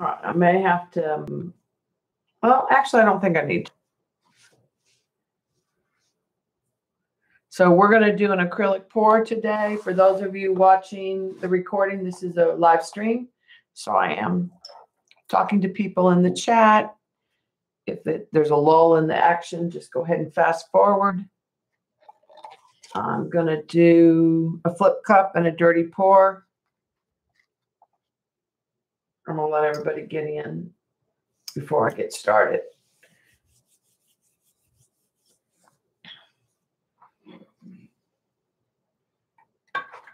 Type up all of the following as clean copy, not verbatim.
All right, I may have to, well, actually, I don't think I need to. So we're going to do an acrylic pour today. For those of you watching the recording, this is a live stream. So I am talking to people in the chat. If there's a lull in the action, just go ahead and fast forward. I'm going to do a flip cup and a dirty pour. I'm going to let everybody get in before I get started.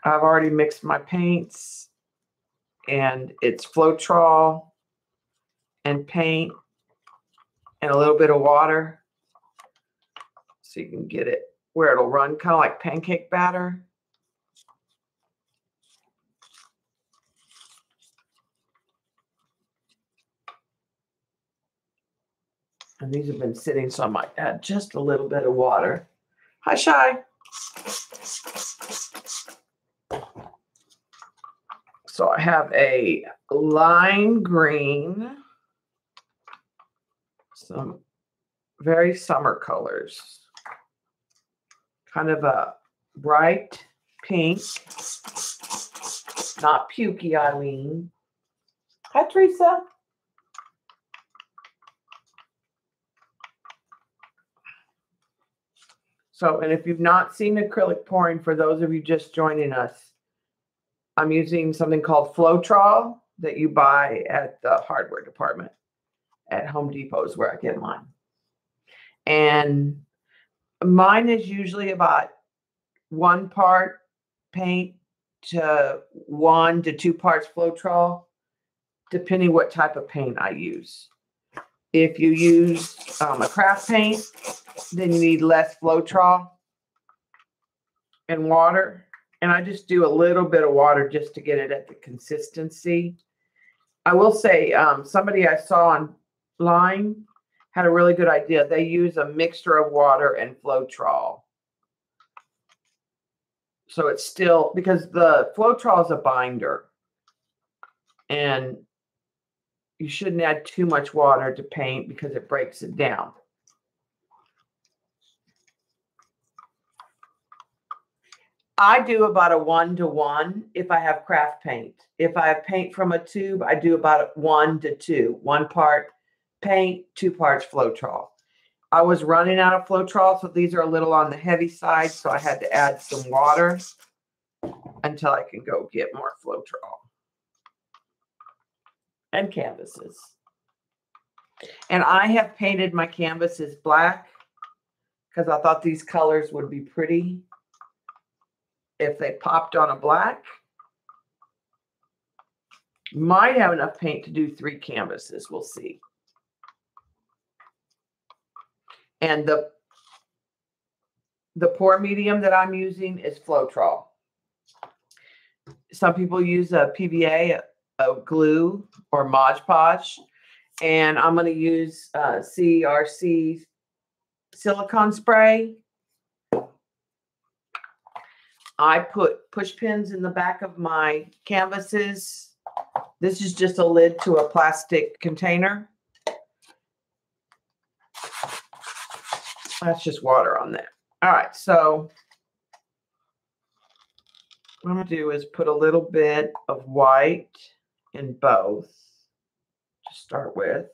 I've already mixed my paints, and it's Floetrol and paint and a little bit of water so you can get it where it'll run kind of like pancake batter. And these have been sitting, so I might add just a little bit of water. Hi, Shy. So I have a lime green, some very summer colors, kind of a bright pink, not pukey, Eileen. Hi, Teresa. So, and if you've not seen acrylic pouring, for those of you just joining us, I'm using something called Floetrol that you buy at the hardware department at Home Depot is where I get mine. And mine is usually about 1 part paint to 1 to 2 parts Floetrol, depending what type of paint I use. If you use a craft paint, then you need less Floetrol and water. And I just do a little bit of water just to get it at the consistency. I will say somebody I saw online had a really good idea. They use a mixture of water and Floetrol. So it's still, because the Floetrol is a binder. And you shouldn't add too much water to paint because it breaks it down. I do about a 1-to-1 if I have craft paint. If I have paint from a tube, I do about 1-to-2. 1 part paint, 2 parts Floetrol. I was running out of Floetrol, so these are a little on the heavy side, so I had to add some water until I can go get more Floetrol. And canvases. And I have painted my canvases black because I thought these colors would be pretty if they popped on a black. Might have enough paint to do 3 canvases. We'll see. And the pour medium that I'm using is Floetrol. Some people use a PVA, a glue, or Mod Podge. And I'm going to use CRC silicone spray. I put push pins in the back of my canvases. This is just a lid to a plastic container. That's just water on there. All right, so what I'm going to do is put a little bit of white in both to start with.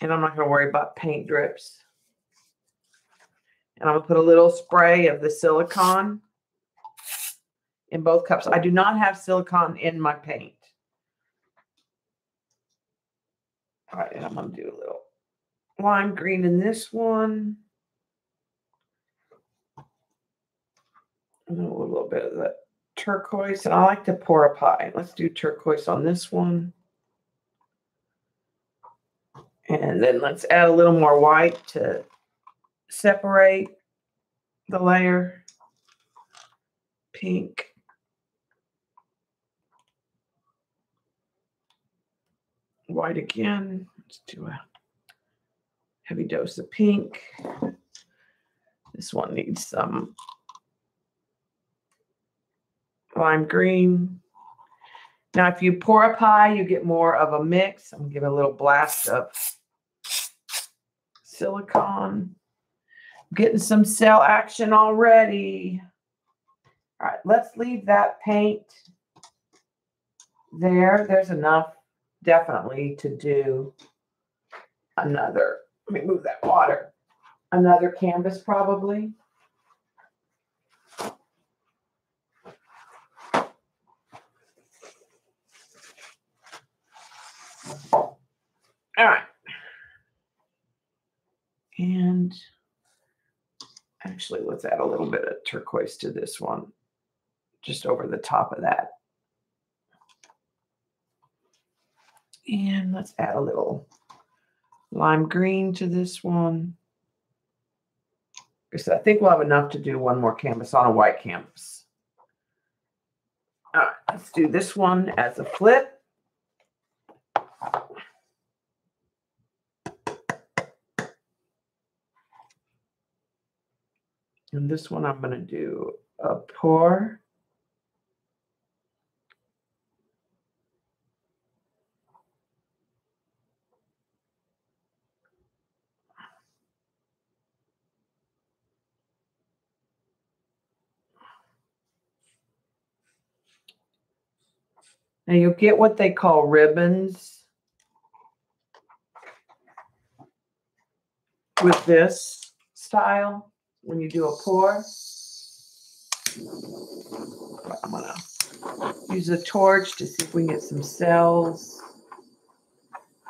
And I'm not going to worry about paint drips. And I'm going to put a little spray of the silicone in both cups. I do not have silicone in my paint. All right, and I'm going to do a little lime green in this one. And a little bit of the turquoise. And I like to pour a pie. Let's do turquoise on this one. And then let's add a little more white to separate the layer. Pink. White again. Let's do a heavy dose of pink. This one needs some lime green. Now, if you pour a pie, you get more of a mix. I'm going to give it a little blast of silicone. Getting some cell action already. All right, let's leave that paint there. There's enough definitely to do another. Let me move that water. Another canvas probably. All right. And actually, let's add a little bit of turquoise to this one, just over the top of that. And let's add a little lime green to this one. So I think we'll have enough to do one more canvas on a white canvas. All right, let's do this one as a flip. And this one I'm going to do a pour. Now you'll get what they call ribbons with this style when you do a pour. I'm going to use a torch to see if we can get some cells.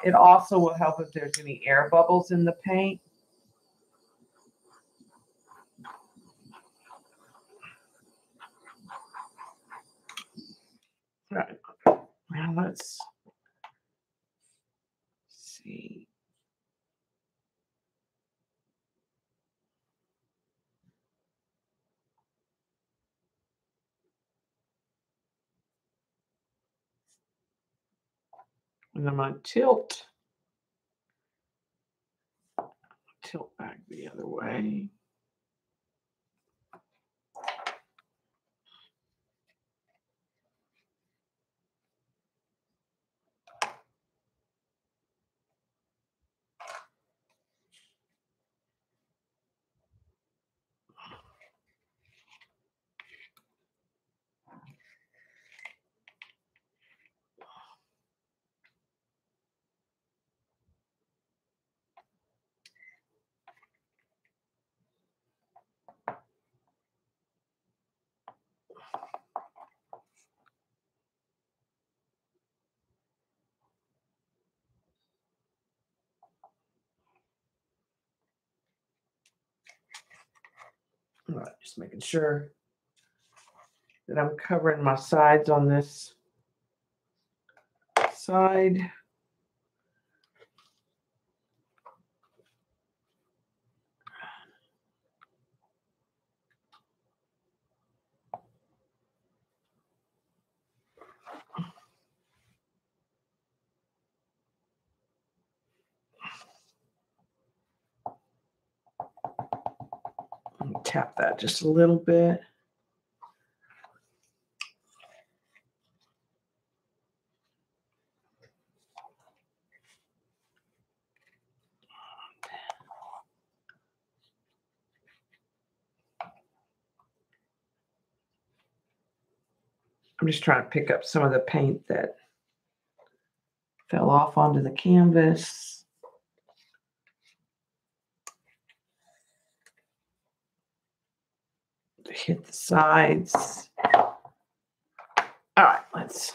It also will help if there's any air bubbles in the paint. All right. Now let's see. And I'm going to tilt back the other way. All right, just making sure that I'm covering my sides on this side. Tap that just a little bit. I'm just trying to pick up some of the paint that fell off onto the canvas. Hit the sides. All right, let's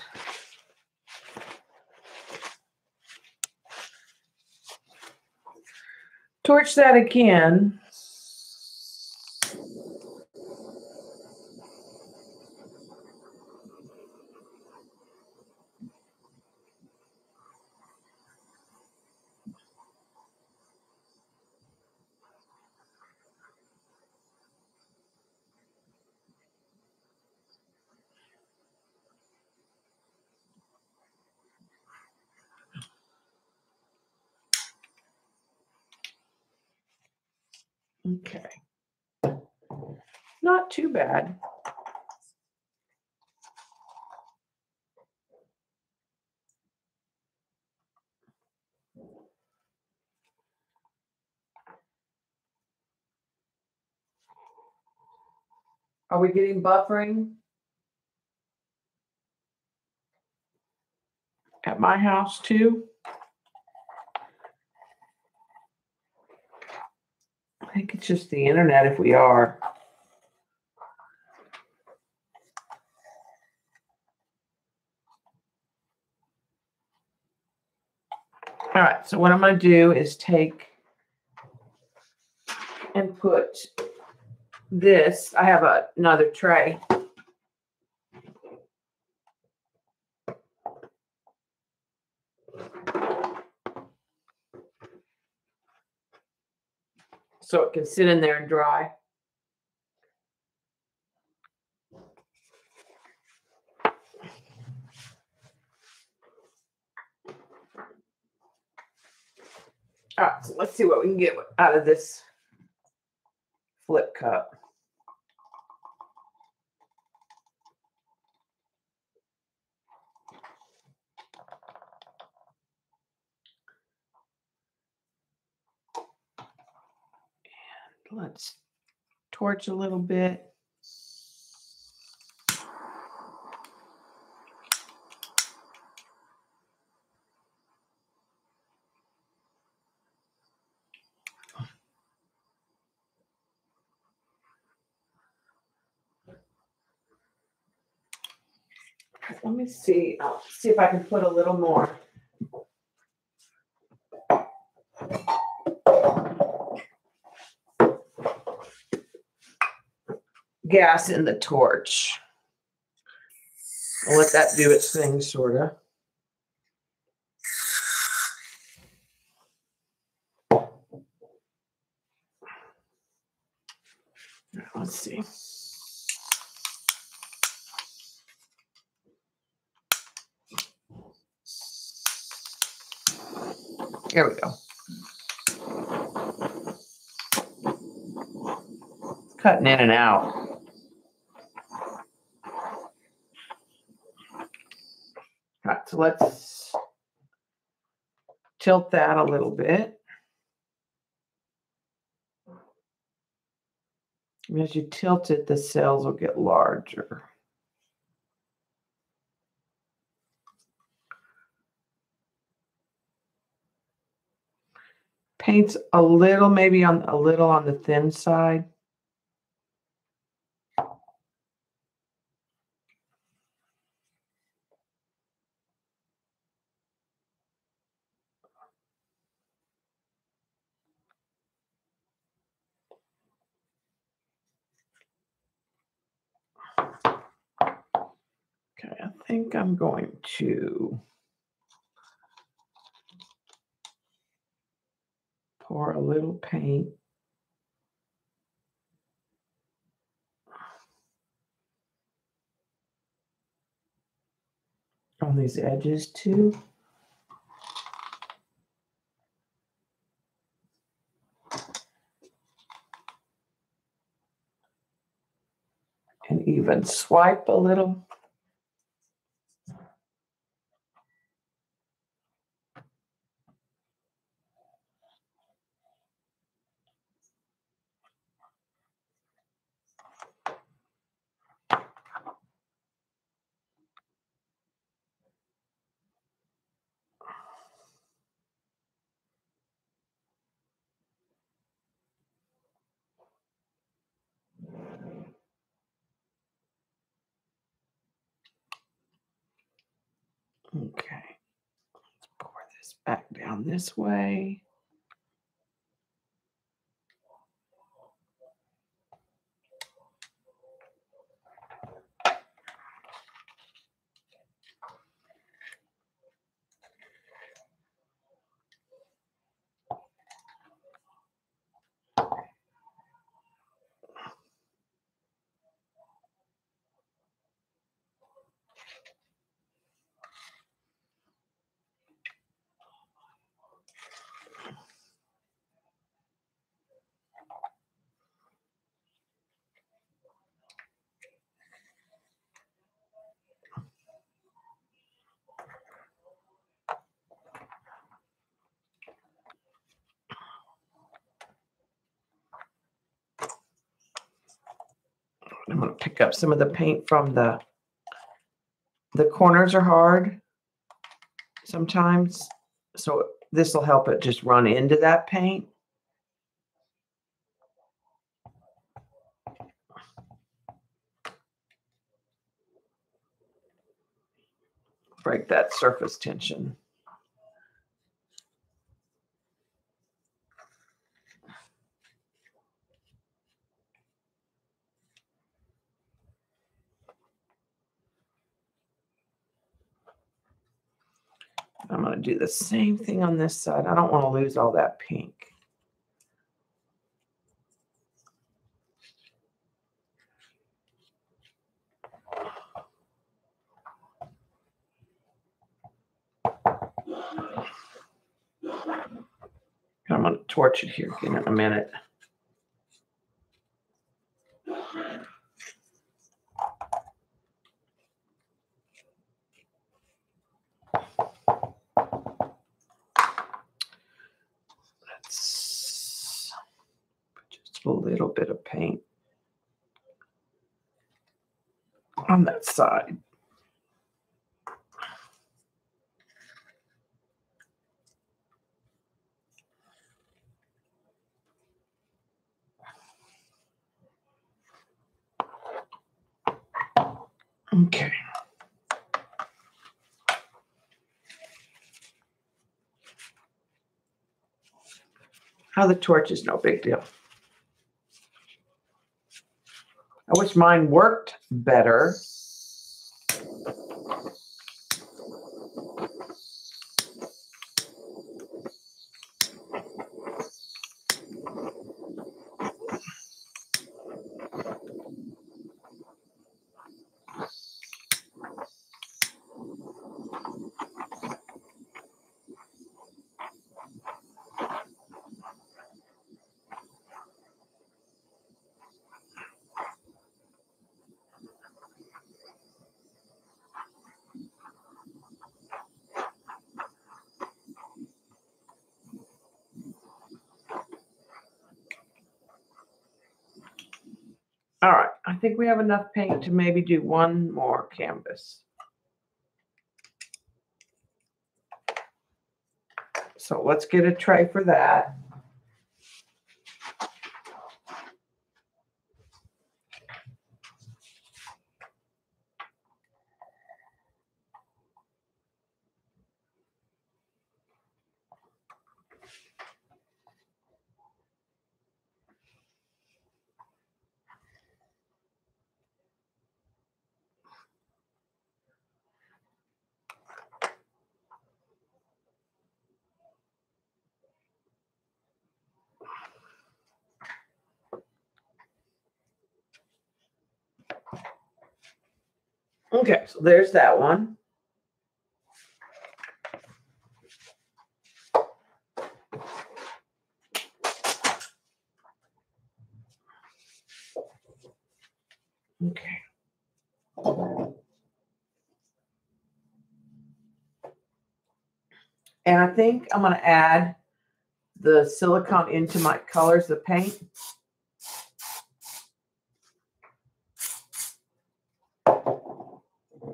torch that again. Okay. Not too bad. Are we getting buffering? At my house too? I think it's just the internet if we are. All right, so what I'm going to do is take and put this. I have another tray. So it can sit in there and dry. All right, so let's see what we can get out of this flip cup. And let's torch a little bit. Let me see. I'll see if I can put a little more. Gas in the torch. I'll let that do its thing, sort of. Let's see. There we go. Cutting in and out. All right, so let's tilt that a little bit. And as you tilt it, the cells will get larger. Paint's a little, maybe on the thin side. Okay, I think I'm going to pour a little paint on these edges too. And even swipe a little. Okay, let's pour this back down this way. pick up some of the paint from the corners are hard sometimes. So this will help it just run into that paint. Break that surface tension. I'm going to do the same thing on this side. I don't want to lose all that pink. I'm going to torch it here again in a minute. Let's put just a little bit of paint on that side. Okay. How the torch is no big deal. I wish mine worked better. All right, I think we have enough paint to maybe do one more canvas. So let's get a tray for that. Okay, so there's that one. Okay. And I think I'm going to add the silicone into my colors, the paint.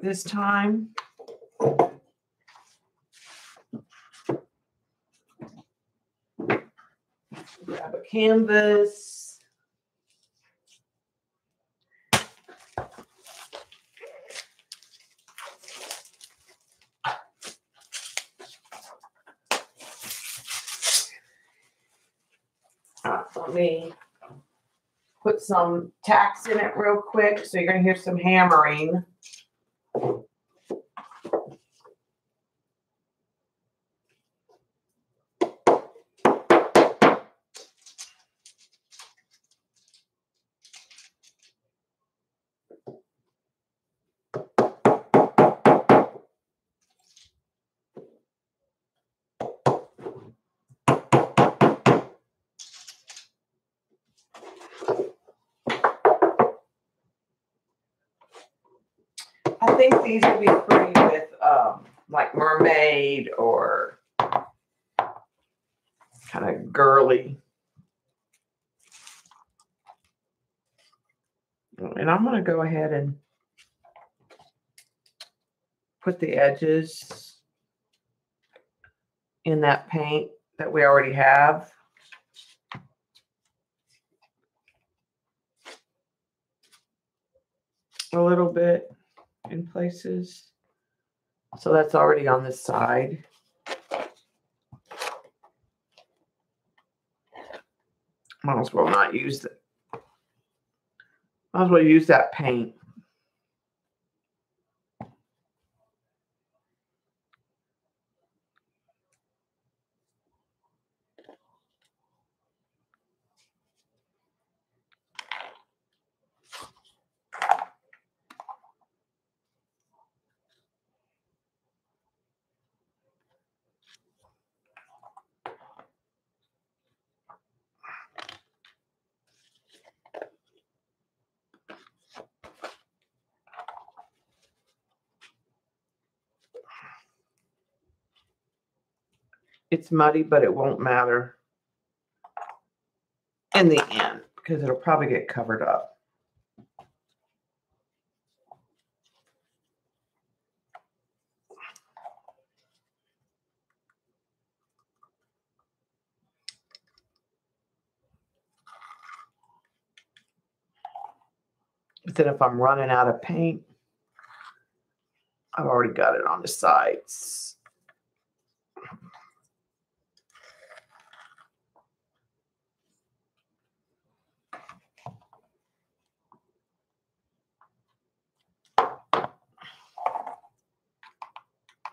This time. Grab a canvas. Let me put some tacks in it real quick. So you're going to hear some hammering. I think these would be pretty with like mermaid or kind of girly. And I'm going to go ahead and put the edges in that paint that we already have. A little bit in places. So that's already on this side. Might as well not use it. Might as well use that paint. It's muddy, but it won't matter in the end because it'll probably get covered up. But then if I'm running out of paint, I've already got it on the sides.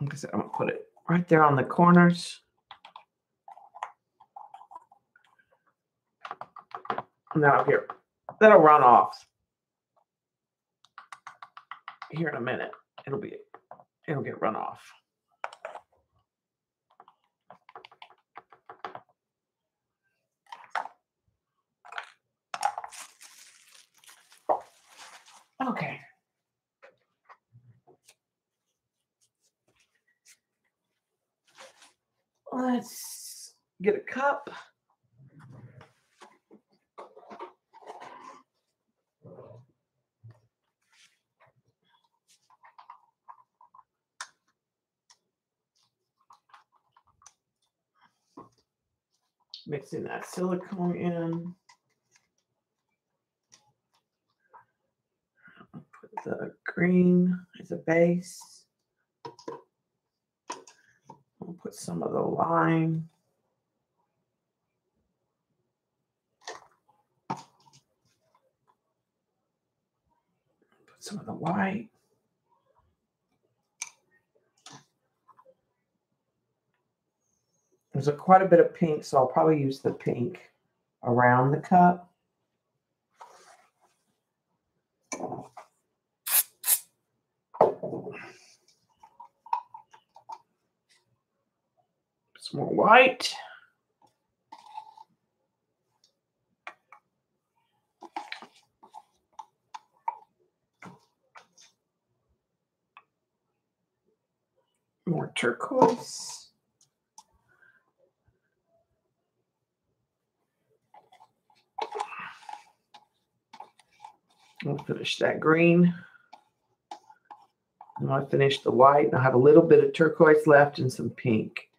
Like I said, I'm going to put it right there on the corners. And that'll run off here in a minute. It'll get run off. Okay. Let's get a cup. Mixing that silicone in. Put the green as a base. I'll put some of the lime. Put some of the white. There's quite a bit of pink, so I'll probably use the pink around the cup. Some more white. More turquoise. I'll finish that green. And I'll finish the white. And I have a little bit of turquoise left and some pink.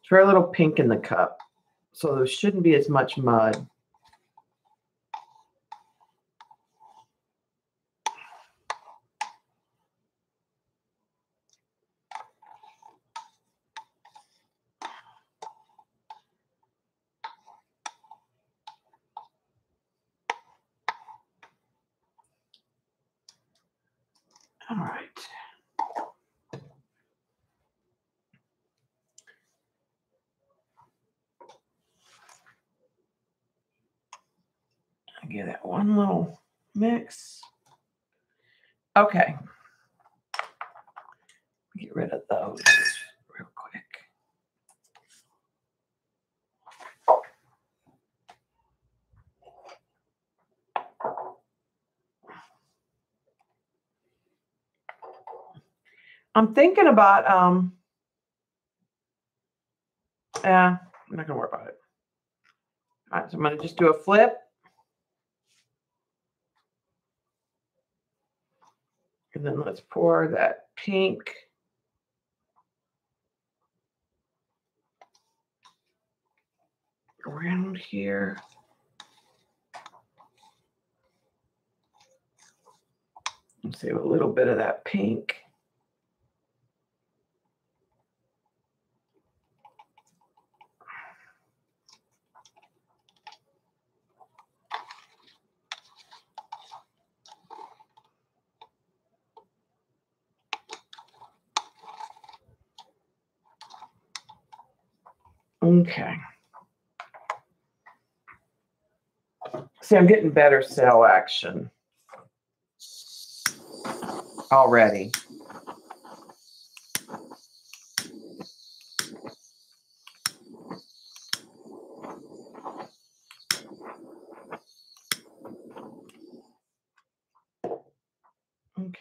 It's very little pink in the cup, so there shouldn't be as much mud. All right. I'll give that one little mix. Okay. Get rid of those real quick. I'm thinking about, yeah, I'm not gonna worry about it. All right, so I'm gonna just do a flip. And then let's pour that pink around here. And save a little bit of that pink. Okay. See, I'm getting better cell action already. Okay.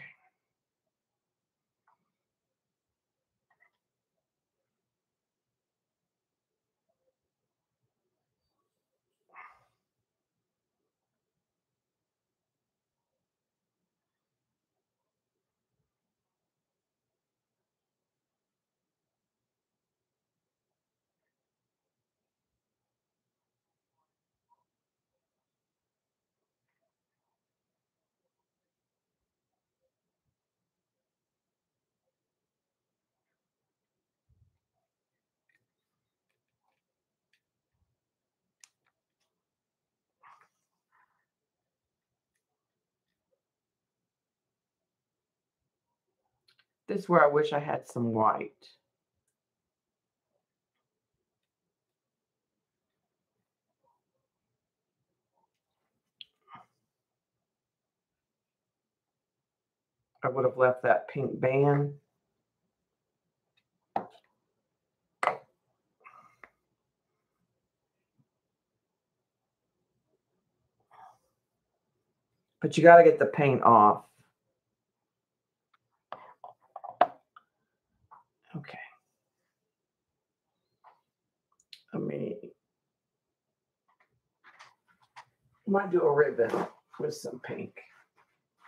This is where I wish I had some white. I would have left that pink band. But you got to get the paint off. Okay. I might do a ribbon with some pink.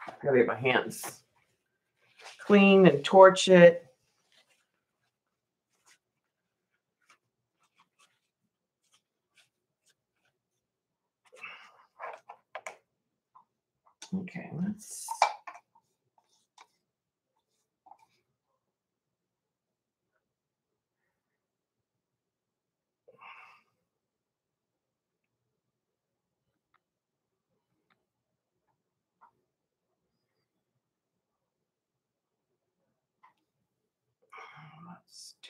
I gotta get my hands clean and torch it. Okay, let's do.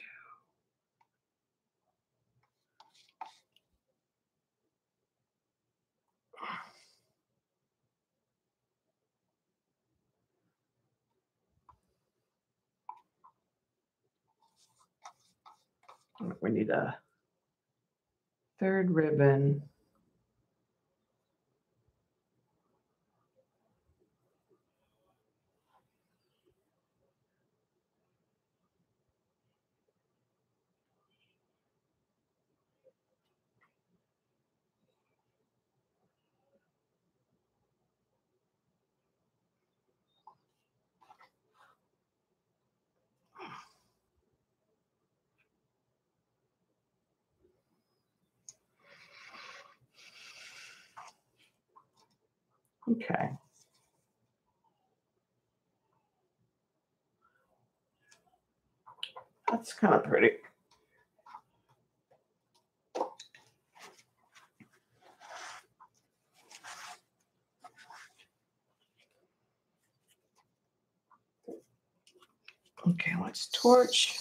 We need a third ribbon. Okay. That's kind of pretty. Okay, let's torch.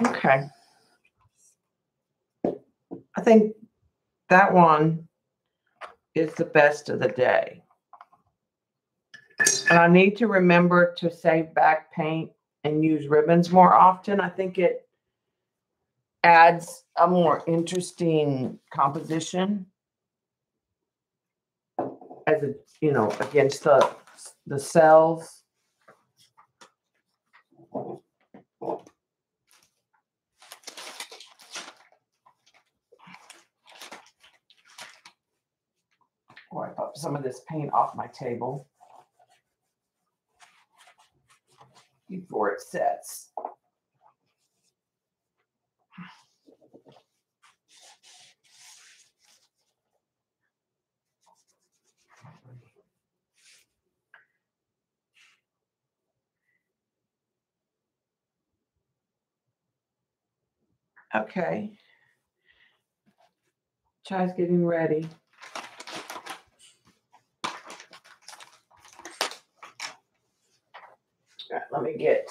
Okay. I think that one is the best of the day. And I need to remember to save back paint and use ribbons more often. I think it adds a more interesting composition as a, you know, against the cells. Wipe up some of this paint off my table before it sets. Okay. Chai's getting ready. All right, let me get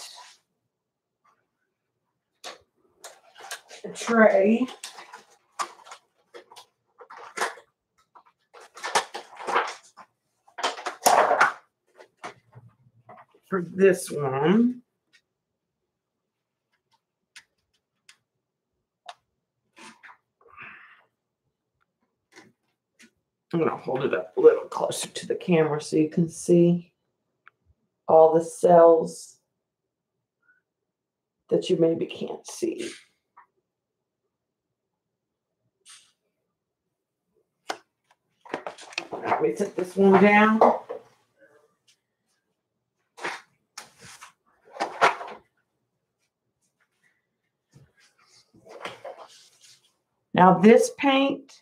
a tray. For this one. I'm going to hold it up a little closer to the camera so you can see all the cells that you maybe can't see. Let me set this one down. Now this paint,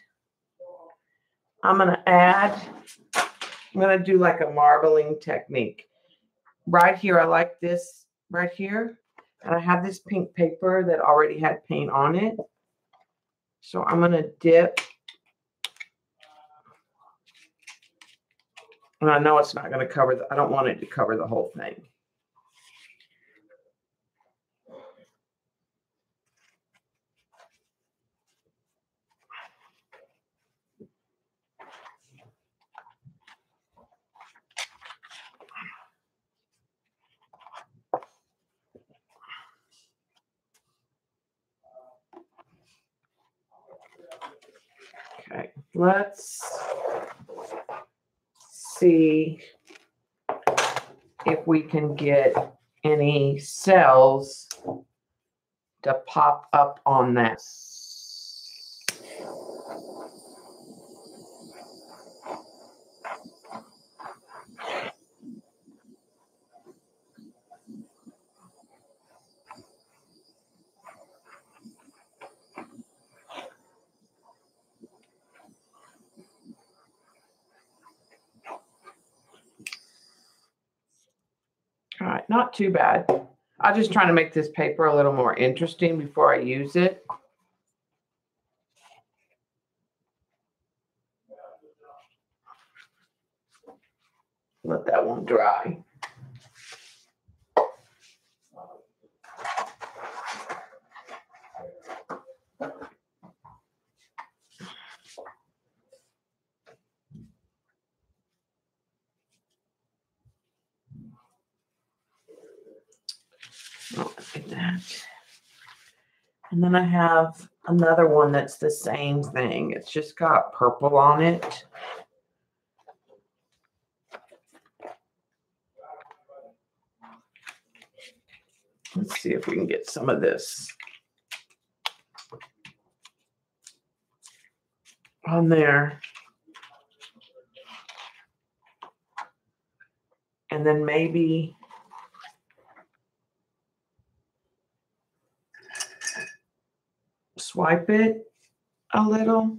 I'm going to do like a marbling technique. Right here, I like this right here. And I have this pink paper that already had paint on it. So I'm going to dip. And I know it's not going to cover I don't want it to cover the whole thing. Okay, let's see if we can get any cells to pop up on that. All right, not too bad. I'm just trying to make this paper a little more interesting before I use it. Let that one dry. Oh, look at that. And then I have another one that's the same thing. It's just got purple on it. Let's see if we can get some of this on there. And then maybe swipe it a little.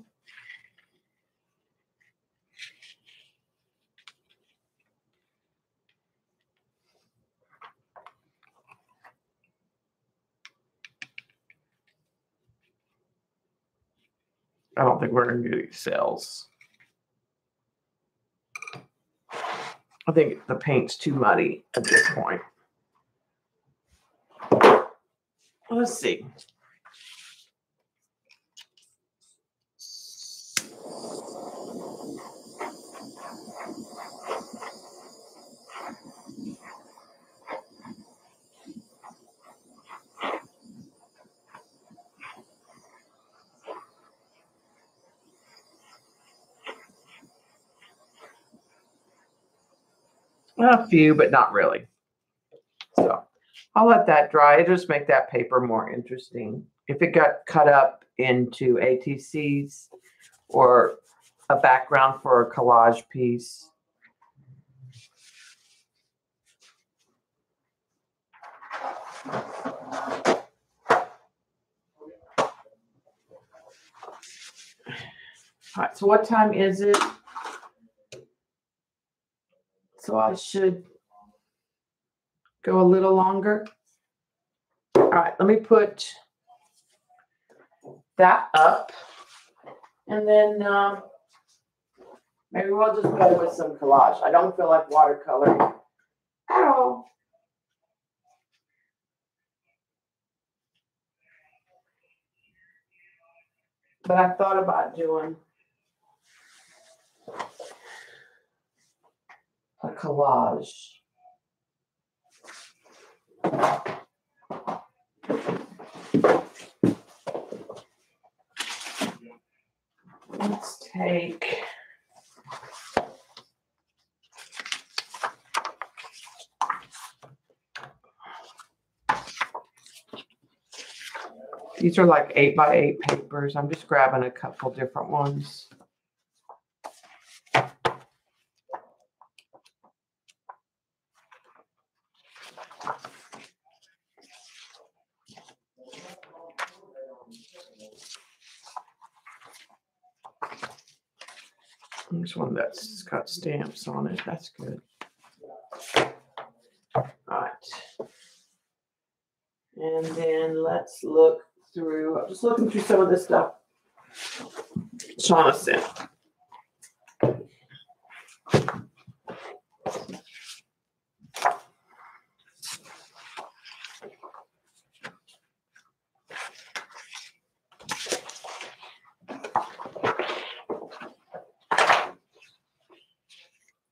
I don't think we're going to do these cells. I think the paint's too muddy at this point. Let's see. A few, but not really. So I'll let that dry. It'll just make that paper more interesting. If it got cut up into ATCs or a background for a collage piece. All right, so what time is it? So I should go a little longer. All right, let me put that up. And then maybe we'll just go with some collage. I don't feel like watercolor at all. But I thought about doing a collage. Let's take these are like 8x8 papers. I'm just grabbing a couple different ones. There's one that's got stamps on it. That's good. All right. And then let's look through. I'm just looking through some of this stuff Shauna sent.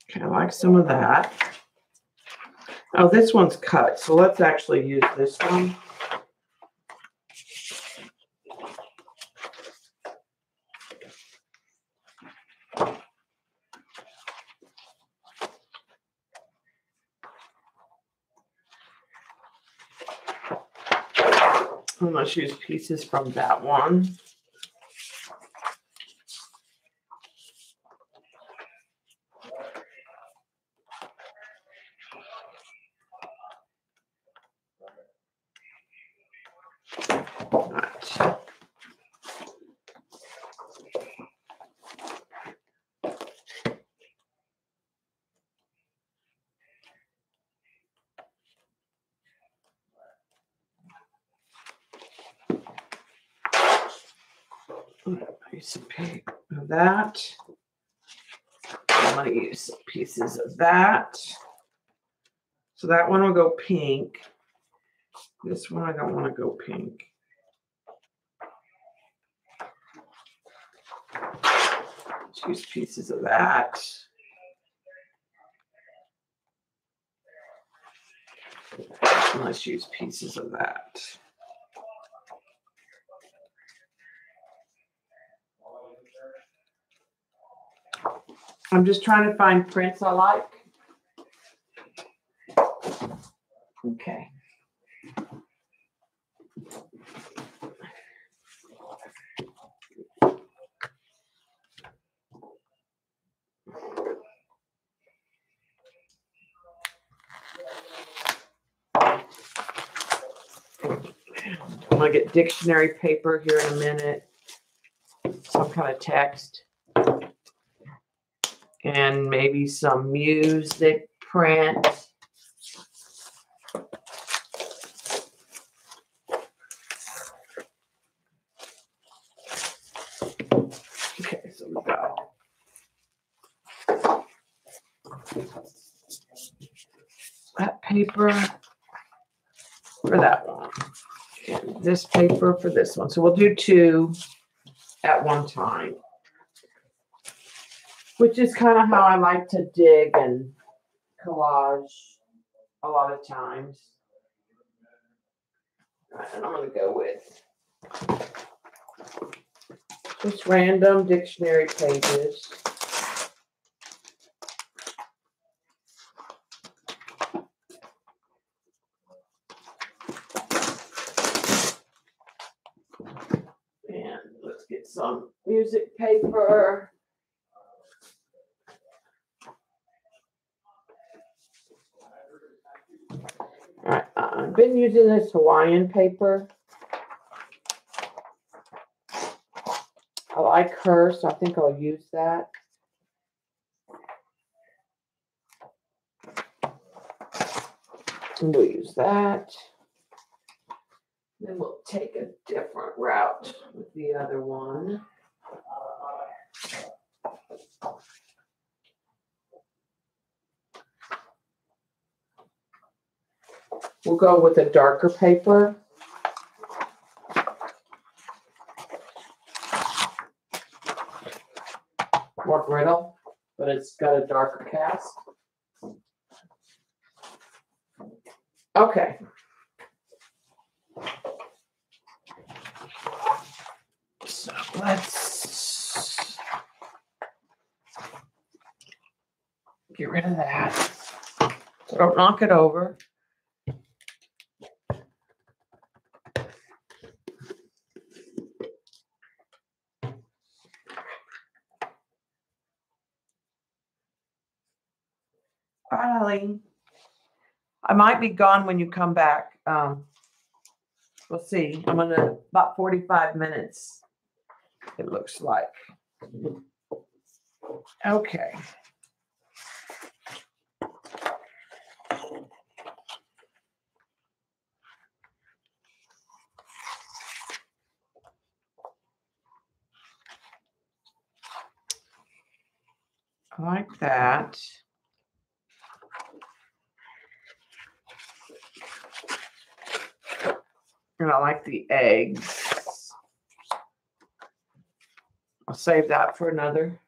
Okay, I like some of that. Oh, this one's cut, so let's actually use this one. I'm going to use pieces from that one. Use a piece of that. I'm going to use some pieces of that. So that one will go pink. This one I don't want to go pink. Let's use pieces of that. And let's use pieces of that. I'm just trying to find prints I like. Okay. I'm going to get dictionary paper here in a minute. Some kind of text. And maybe some music print. Okay, so we go. That paper for that one. And this paper for this one. So we'll do two at one time. Which is kind of how I like to dig and collage a lot of times. All right, and I'm going to go with just random dictionary pages. some music paper. All right, I've been using this Hawaiian paper. I like her, so I think I'll use that. And we'll use that. Then we'll take a different route with the other one. We'll go with a darker paper. More brittle, but it's got a darker cast. Okay. So let's get rid of that. So don't knock it over. Darling, I might be gone when you come back. We'll see. I'm gonna about 45 minutes. It looks like. Okay. I like that. And I like the eggs. I'll save that for another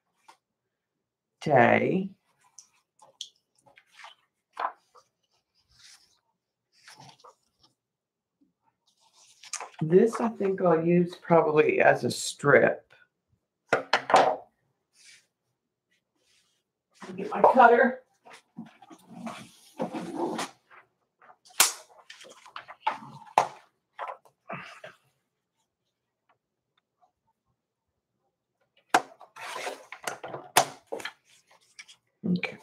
day. This I think I'll use probably as a strip. Get my cutter. Okay.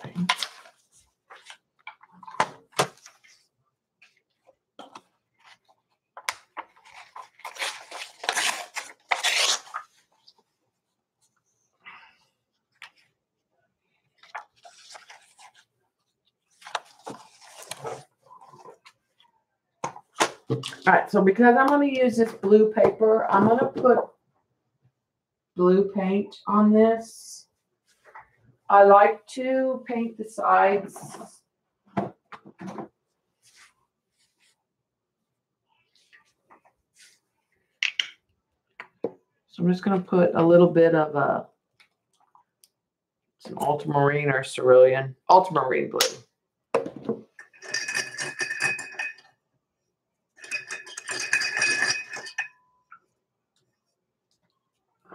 All right, so because I'm going to use this blue paper, I'm going to put blue paint on this. I like to paint the sides. So I'm just going to put a little bit of some ultramarine or cerulean, ultramarine blue.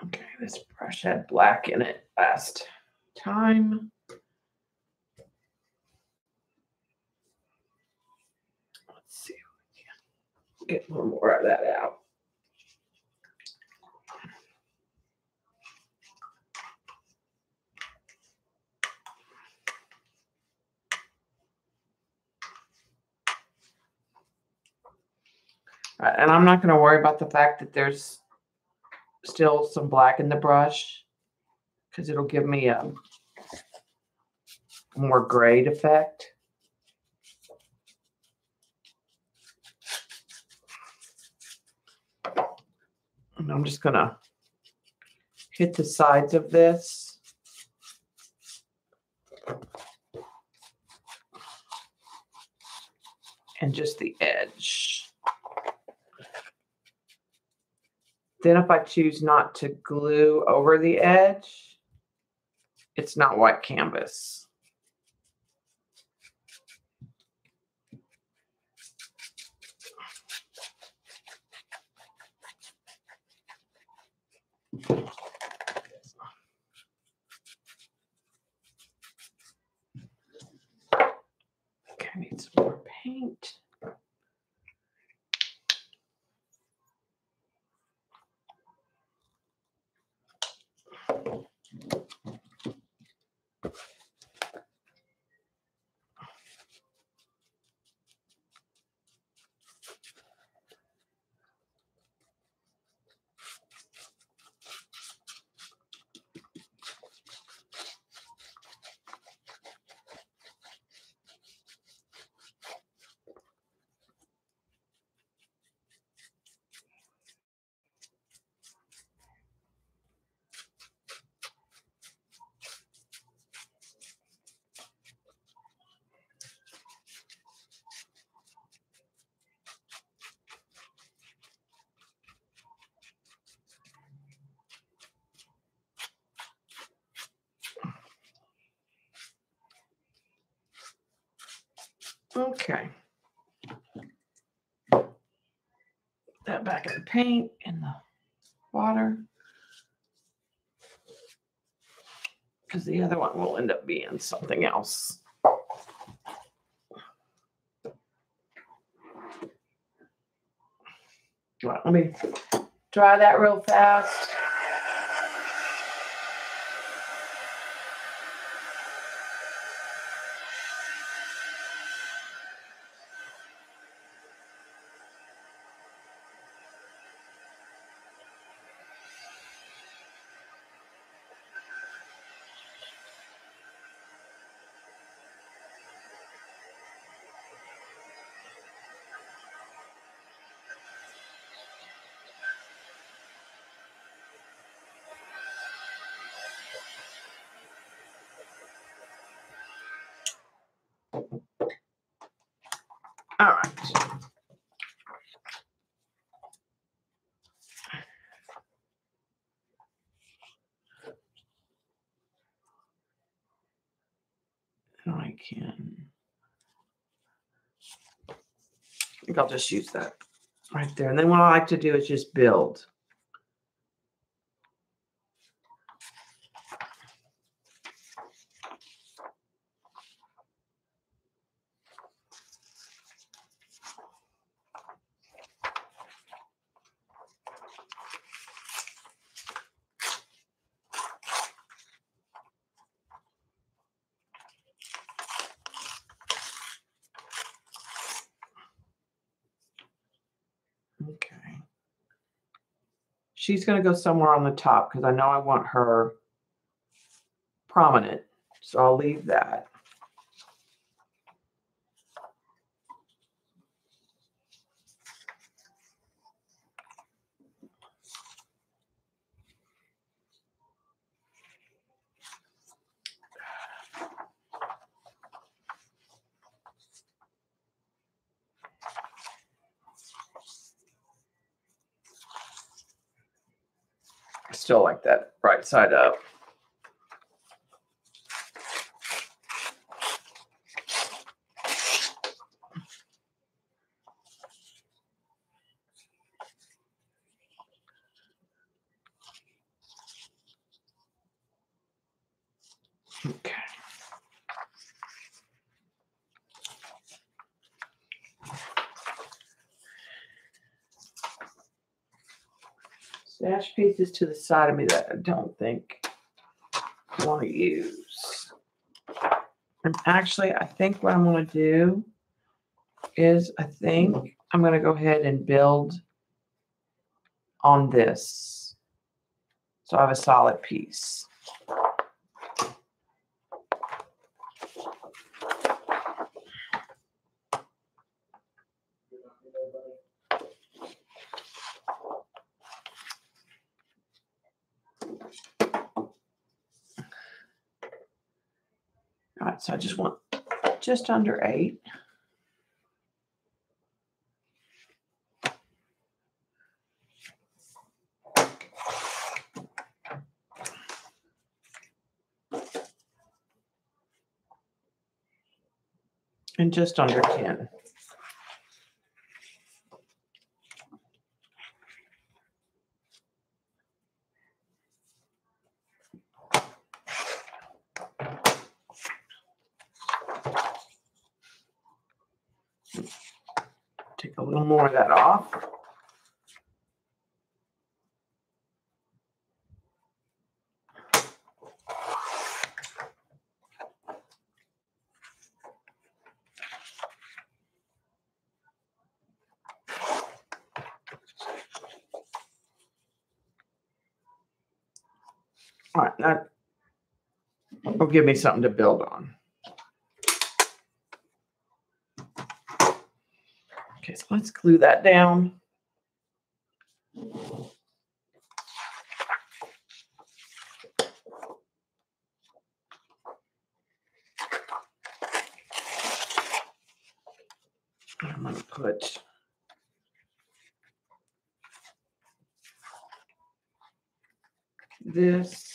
Okay, this brush had black in it last time. Let's see if we can get a little more of that out. And I'm not going to worry about the fact that there's still some black in the brush because it'll give me a more grayed effect. And I'm just going to hit the sides of this. And just the edge. Then if I choose not to glue over the edge, it's not white canvas. Okay, I need some more paint. Okay. That back of the paint in the water. Because the other one will end up being something else. Well, let me dry that real fast. All right. I think I'll just use that right there. And then what I like to do is just build. Okay. She's going to go somewhere on the top because I know I want her prominent. So I'll leave that. I still like that right side up. Okay. Stash pieces to the side of me that I don't think I want to use. And actually, I think what I'm going to do is I think I'm going to go ahead and build on this. So I have a solid piece. All right, so I just want just under 8. And just under 10. Take a little more of that off. All right, that will give me something to build on. Okay, so let's glue that down. I'm going to put this.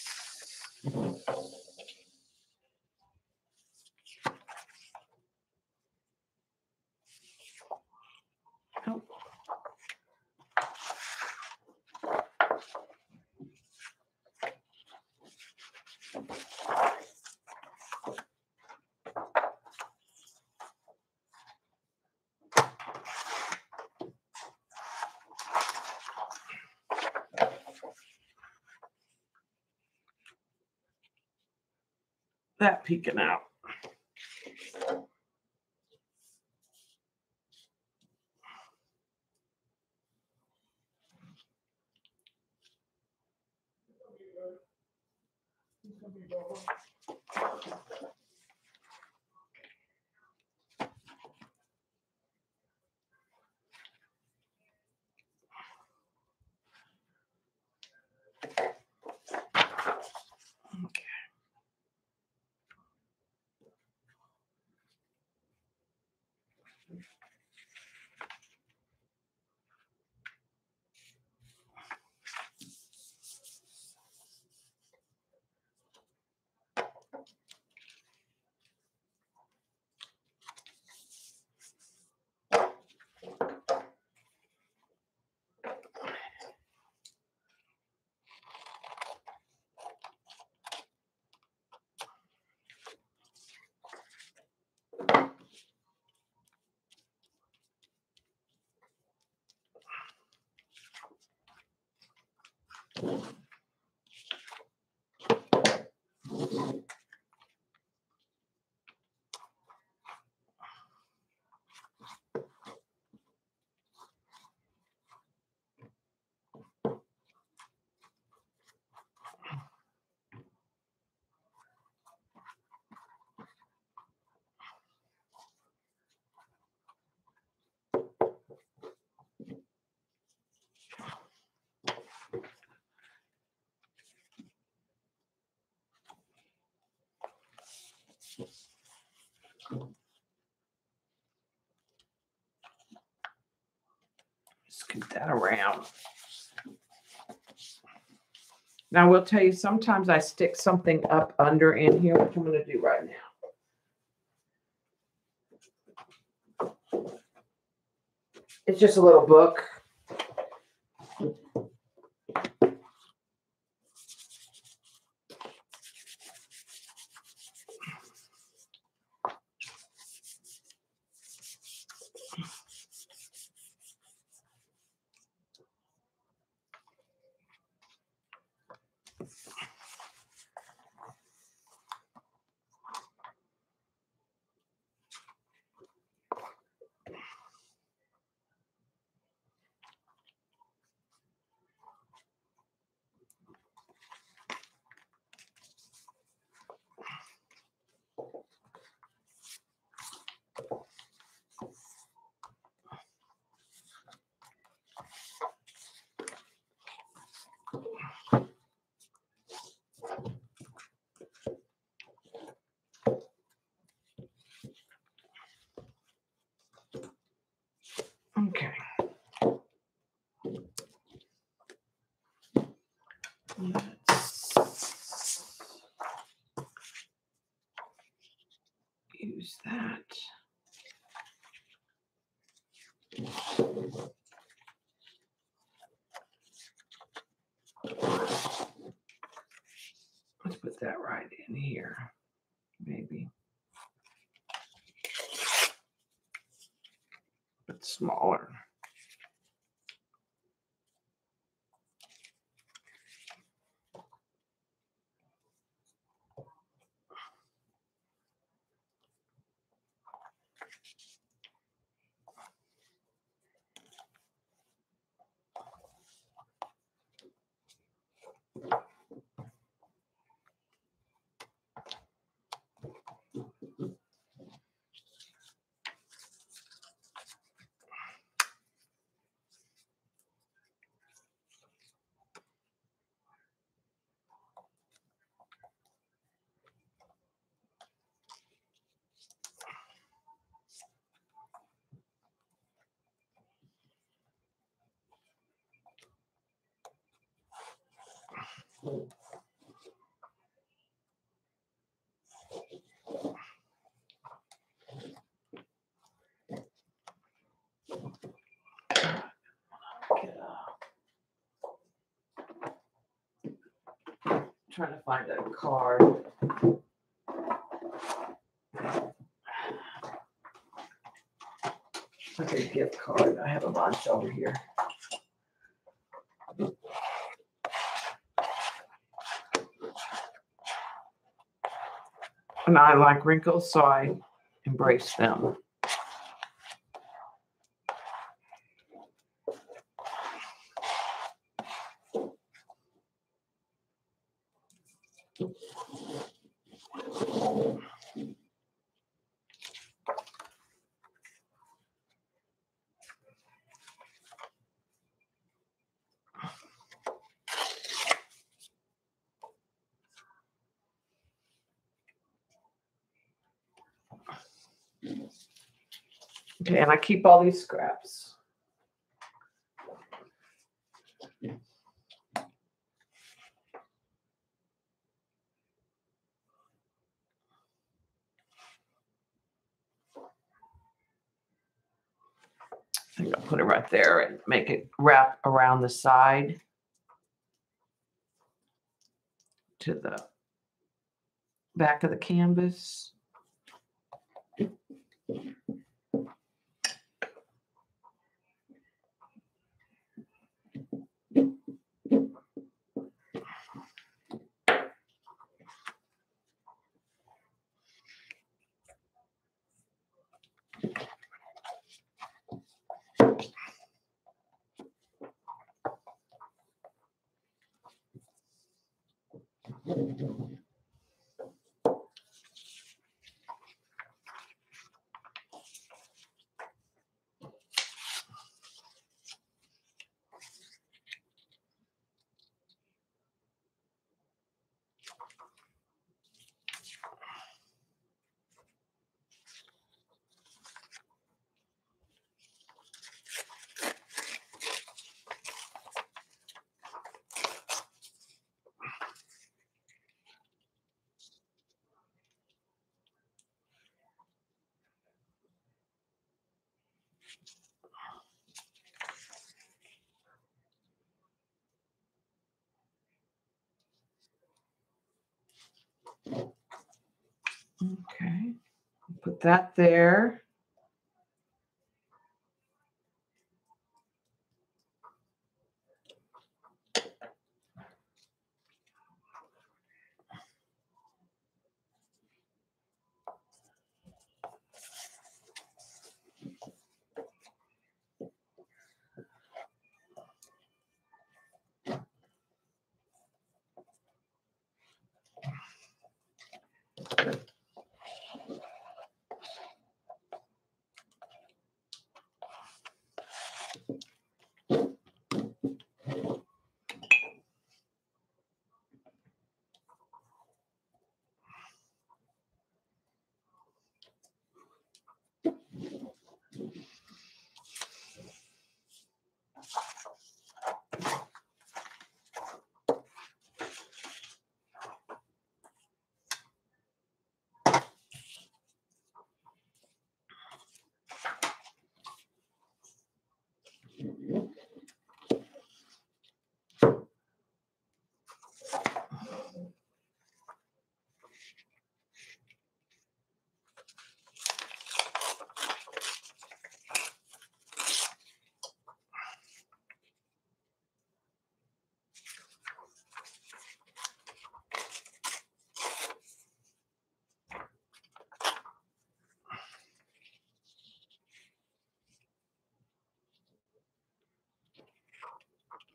that peeking out. Scoot that around. Now, I will tell you, sometimes I stick something up under in here, which I'm going to do right now. It's just a little book. Okay. Let's use that. Let's put that right in here, maybe. But smaller. Trying to find a card. Like a gift card. I have a bunch over here. And I like wrinkles, so I embrace them. Okay, and I keep all these scraps. I think I'll put it right there and make it wrap around the side to the back of the canvas. Okay, put that there.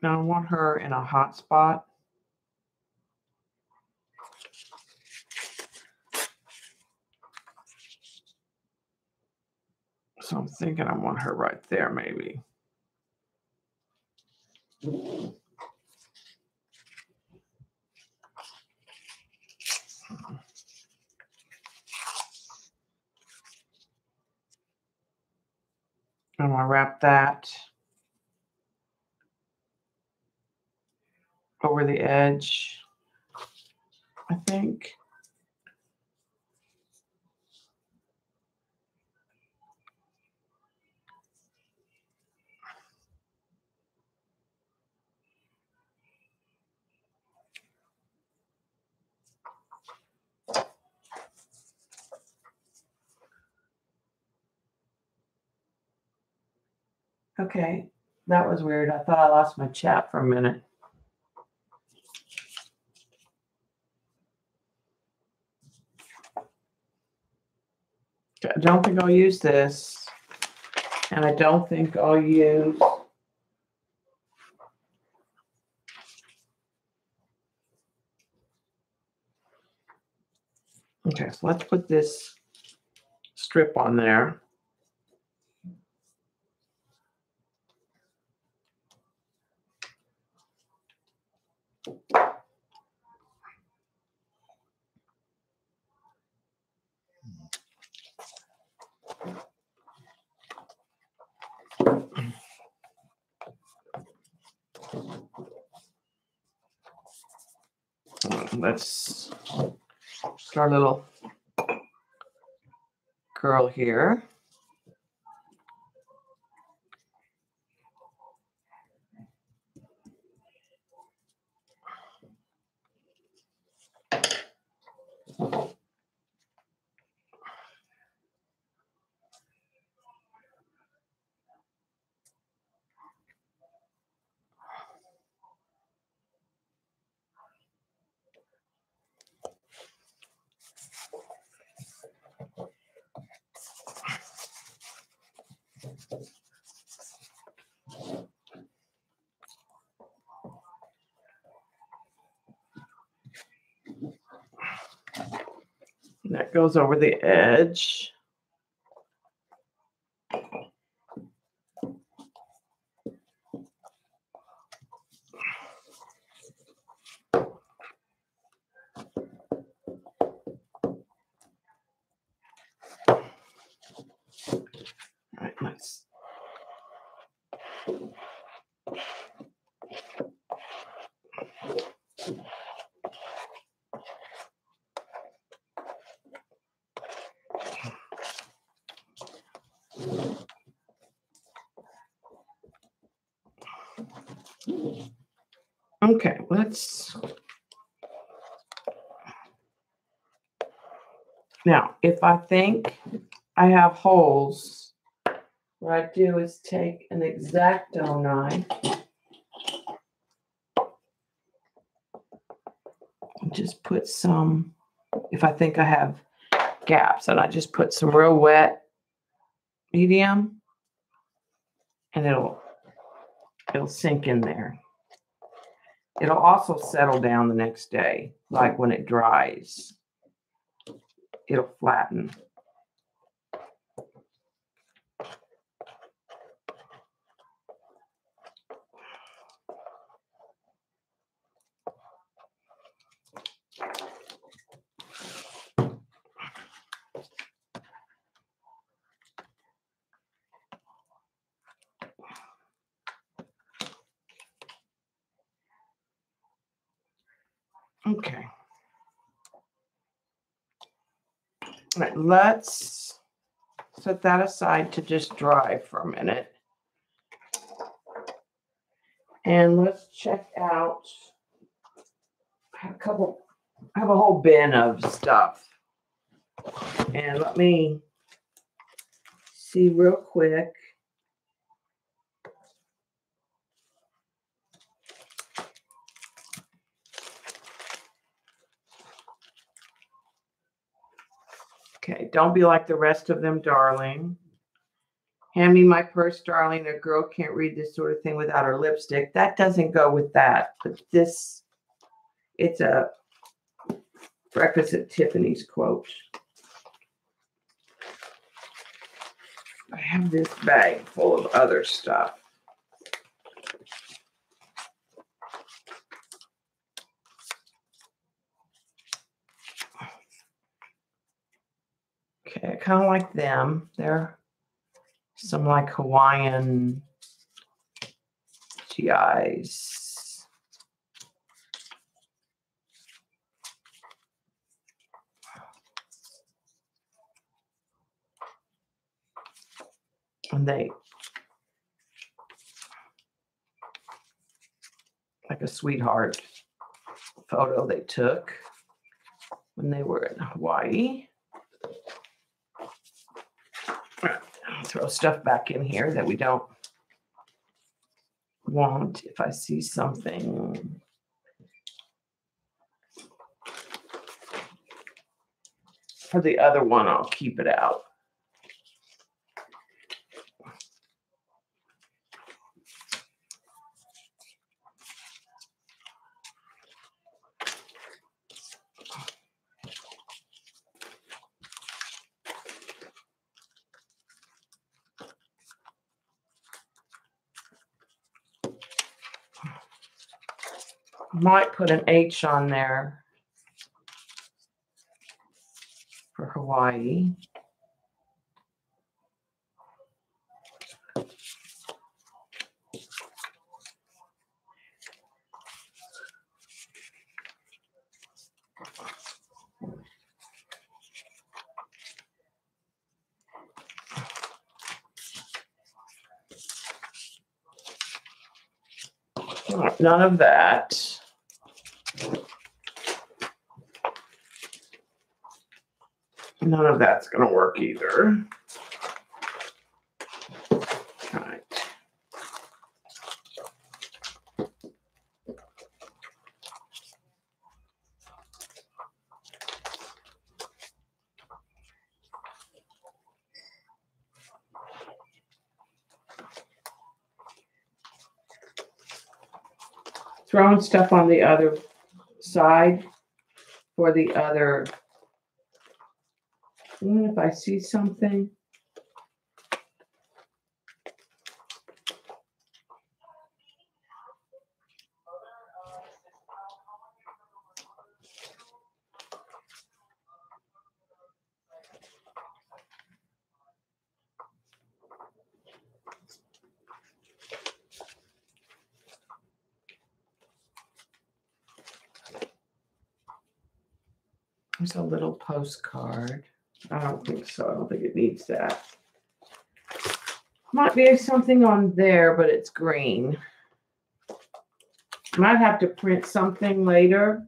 Now I want her in a hot spot. So I'm thinking I want her right there, maybe. I'm gonna wrap that over the edge, I think. Okay, that was weird. I thought I lost my chat for a minute. I don't think I'll use this. And I don't think I'll use okay, so let's put this strip on there. Let's start a little curl here. And that goes over the edge. All right, nice. Okay, let's now, if I think I have holes, what I do is take an X-Acto knife and just put some, if I think I have gaps, and I just put some real wet medium, and it'll sink in there. It'll also settle down the next day, like when it dries. It'll flatten. Okay. All right, let's set that aside to just dry for a minute. And let's check out, I have a whole bin of stuff. And let me see real quick. Okay, don't be like the rest of them, darling. Hand me my purse, darling. A girl can't read this sort of thing without her lipstick. That doesn't go with that. But this, it's a Breakfast at Tiffany's quote. I have this bag full of other stuff. Okay, I kind of like them. They're some like Hawaiian GIs. And they like a sweetheart photo they took when they were in Hawaii. I'll throw stuff back in here that we don't want. If I see something for the other one, I'll keep it out. Might put an H on there for Hawaii. None of that. None of that's going to work either. All right. Throwing stuff on the other side for the other. If I see something. There's a little postcard. I don't think so. I don't think it needs that. Might be something on there, but it's green. Might have to print something later.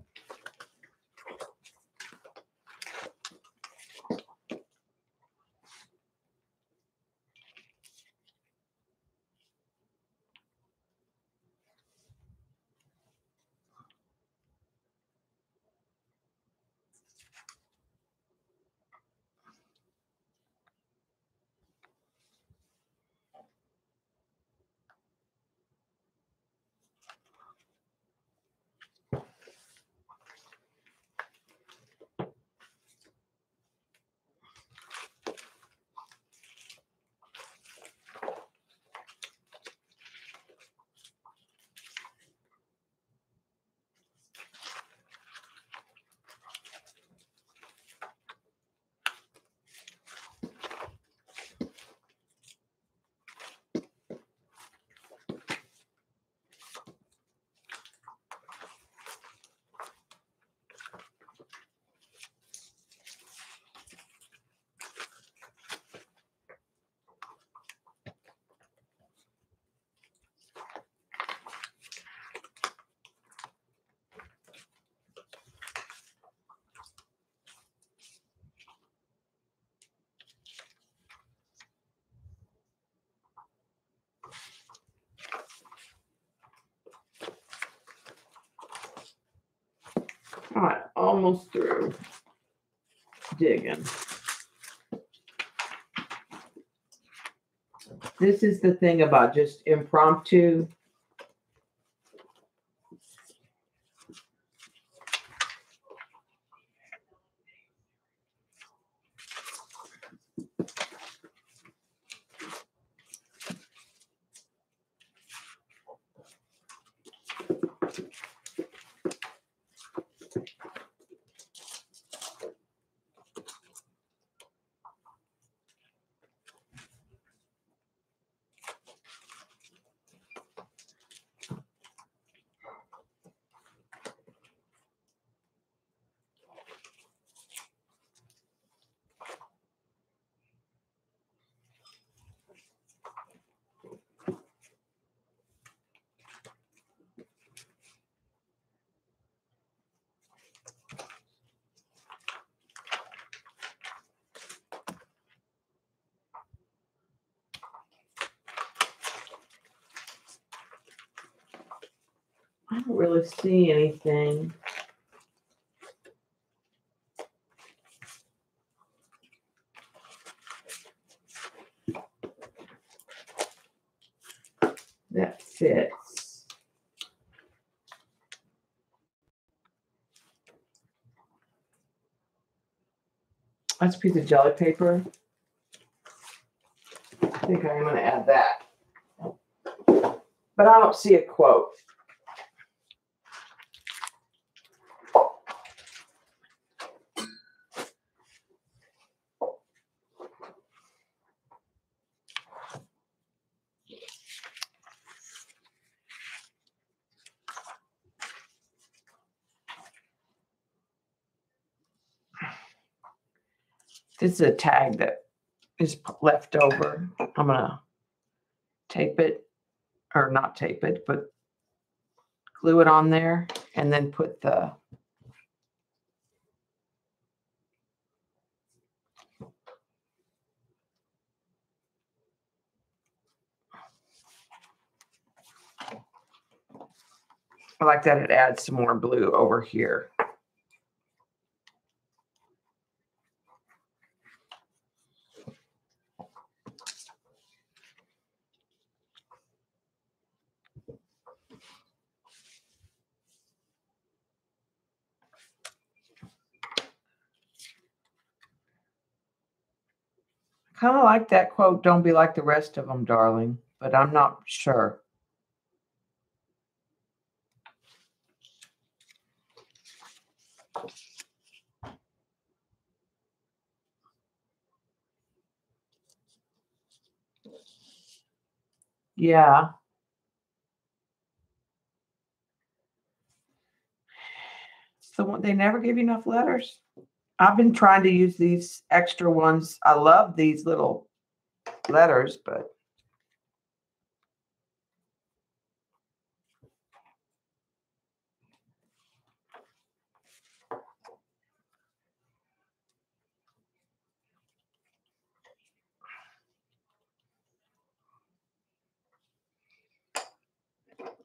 All right, almost through digging. This is the thing about just impromptu. I don't really see anything. That fits. That's a piece of jelly paper. I think I am going to add that. But I don't see a quote. This is a tag that is left over. I'm going to tape it, or not tape it, but glue it on there and then put the I like that it adds some more blue over here. Kind of like that quote, "Don't be like the rest of them, darling," but I'm not sure. Yeah. So they never give you enough letters. I've been trying to use these extra ones. I love these little letters, but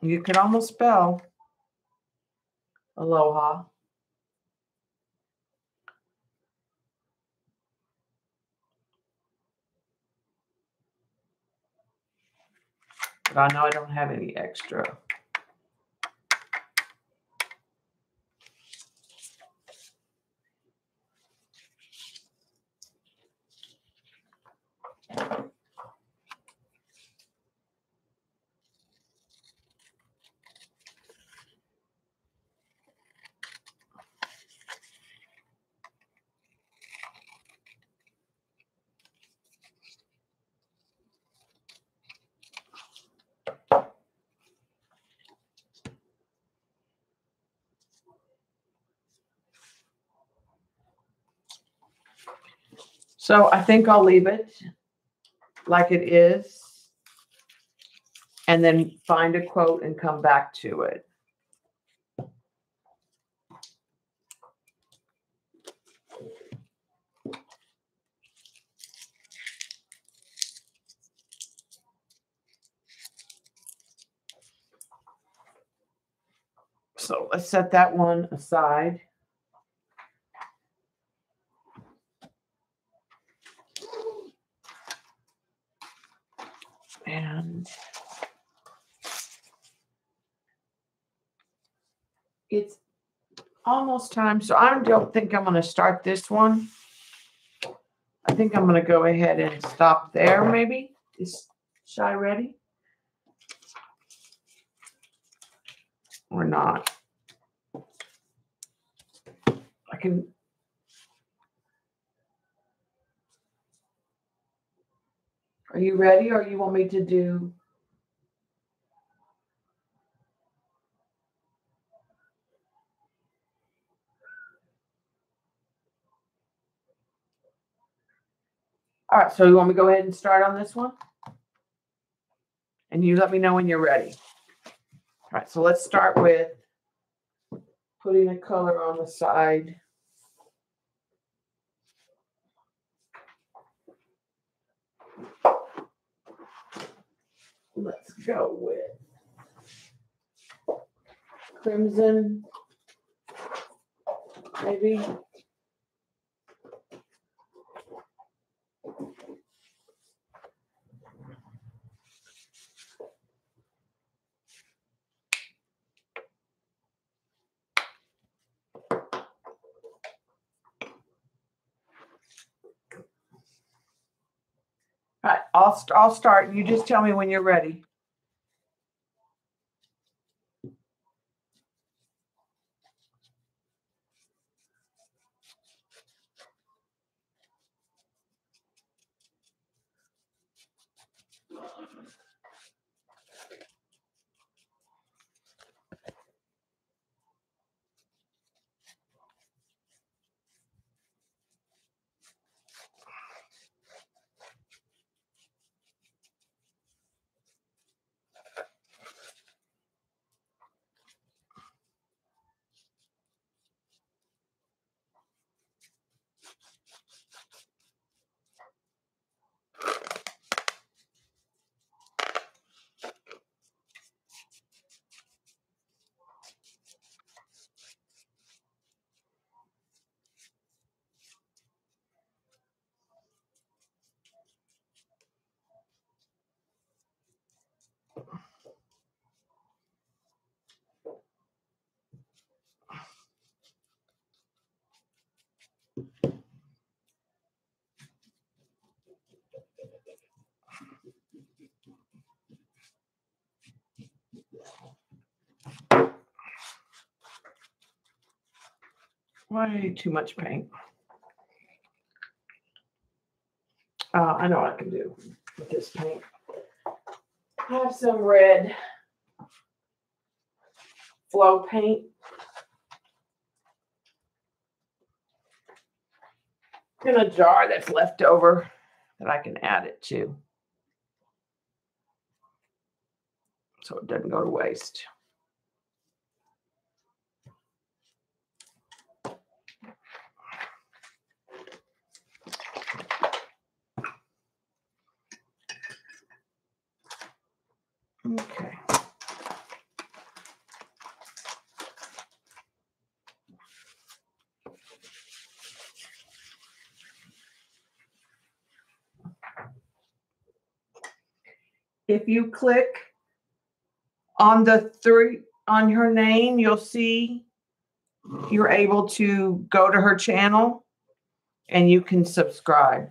you could almost spell aloha. But I know I don't have any extra. So I think I'll leave it like it is and then find a quote and come back to it. So let's set that one aside. And it's almost time. So I don't think I'm going to start this one. I think I'm going to go ahead and stop there maybe. Is Shy ready? Or not? I can. Are you ready, or you want me to do? All right, so you want me to go ahead and start on this one? And you let me know when you're ready. All right, so let's start with putting a color on the side. Let's go with crimson, maybe. All right, I'll start. You just tell me when you're ready. Way too much paint. I know what I can do with this paint. I have some red flow paint. In a jar that's left over that I can add it to, so it doesn't go to waste. Okay. If you click on the three on her name, you'll see you're able to go to her channel and you can subscribe.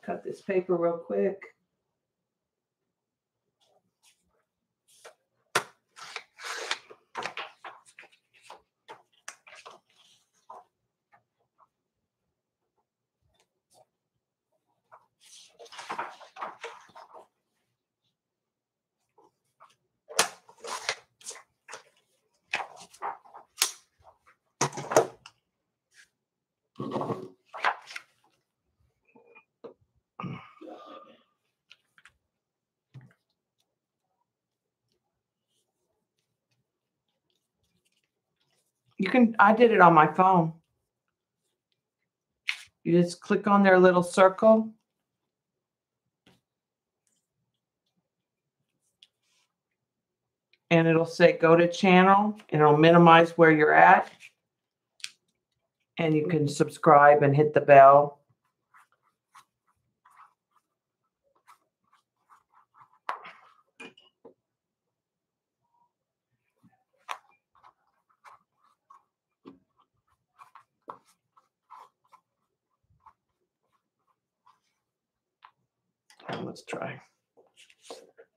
Cut this paper real quick. You can, I did it on my phone. You just click on their little circle. And it'll say go to channel, and it'll minimize where you're at. And you can subscribe and hit the bell. And let's try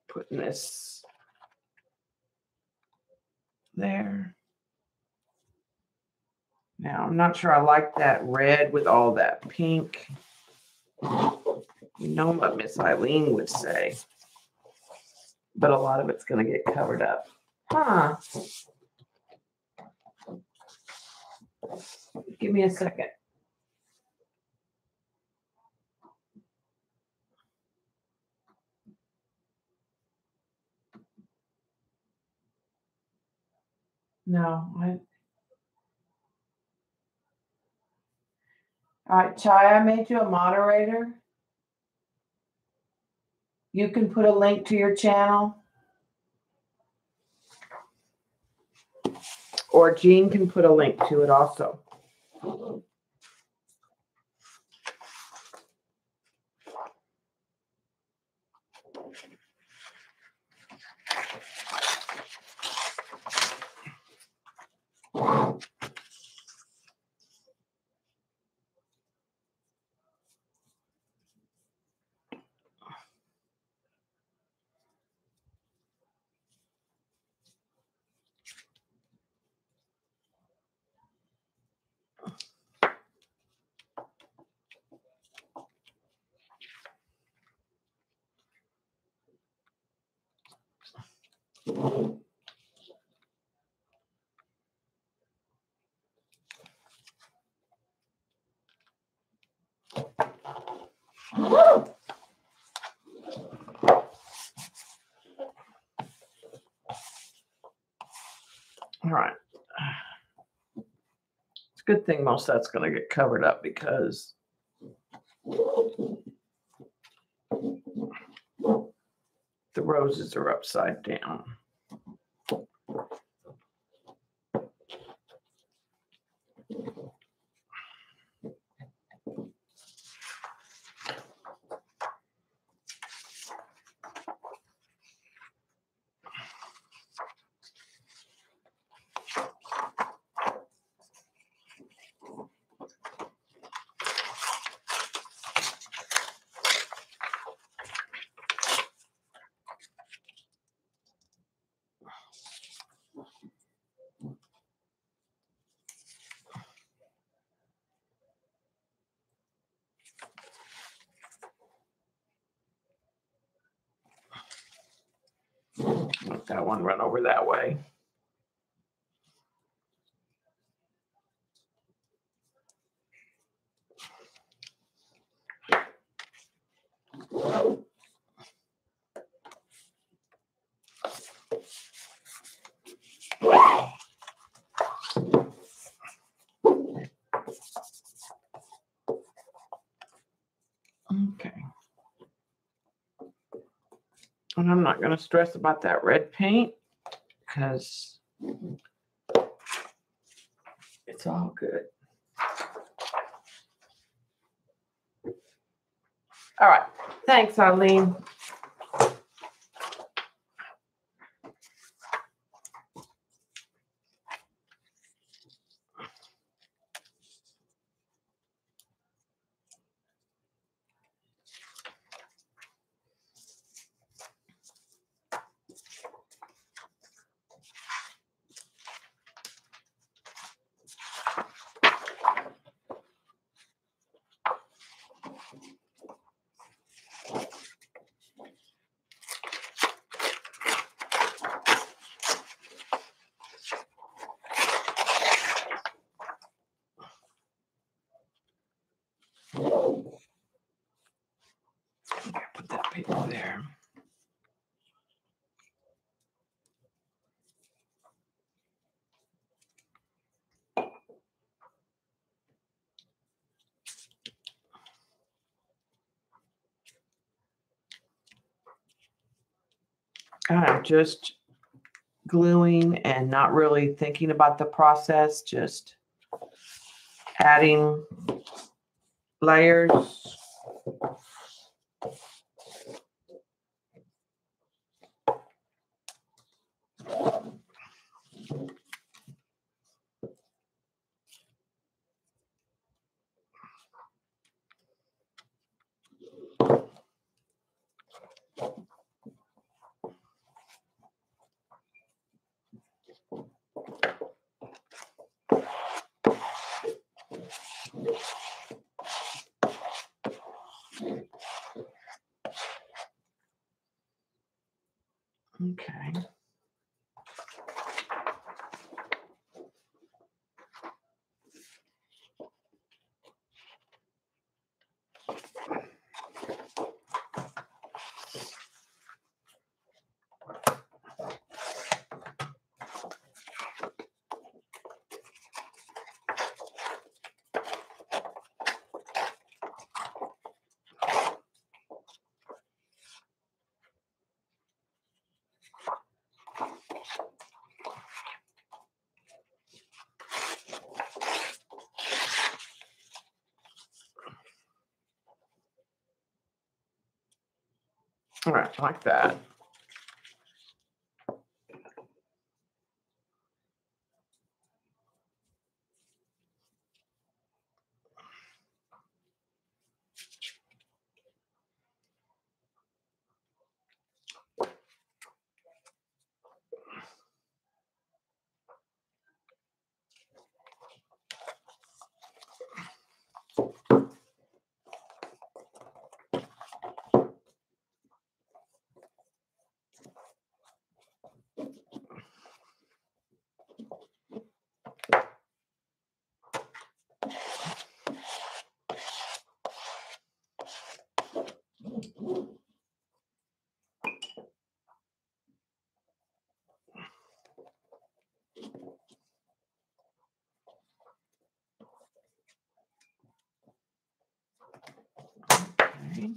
putting this there. Now, I'm not sure I like that red with all that pink. You know what Miss Eileen would say. But a lot of it's going to get covered up. Huh. Give me a second. No. All right, Chai, I made you a moderator. You can put a link to your channel. Or Jean can put a link to it also. All right. It's a good thing most of that's going to get covered up because the roses are upside down. that one run over that way. Okay. And I'm not going to stress about that red paint because it's all good. All right. Thanks, Eileen. Put that paper there. I'm just gluing and not really thinking about the process, just adding layers. Okay. All right, like that. Okay.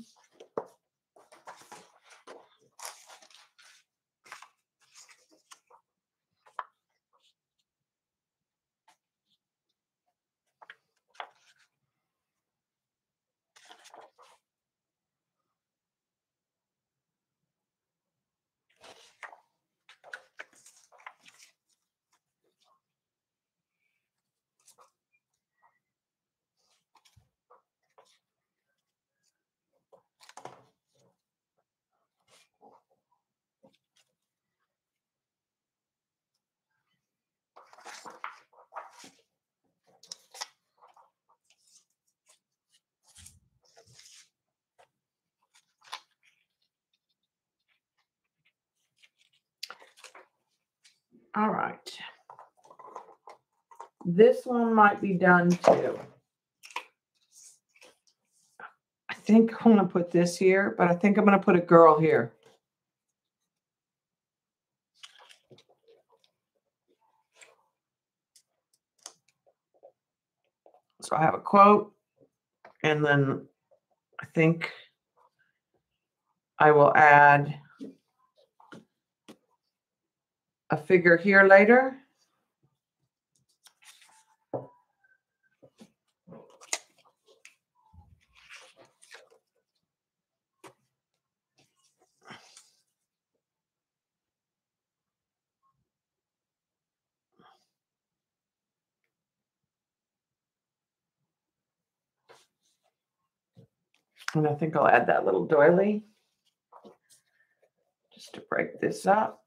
All right. This one might be done too. I think I'm going to put this here, but I think I'm going to put a girl here. So I have a quote, and then I think I will add a figure here later. And I think I'll add that little doily just to break this up.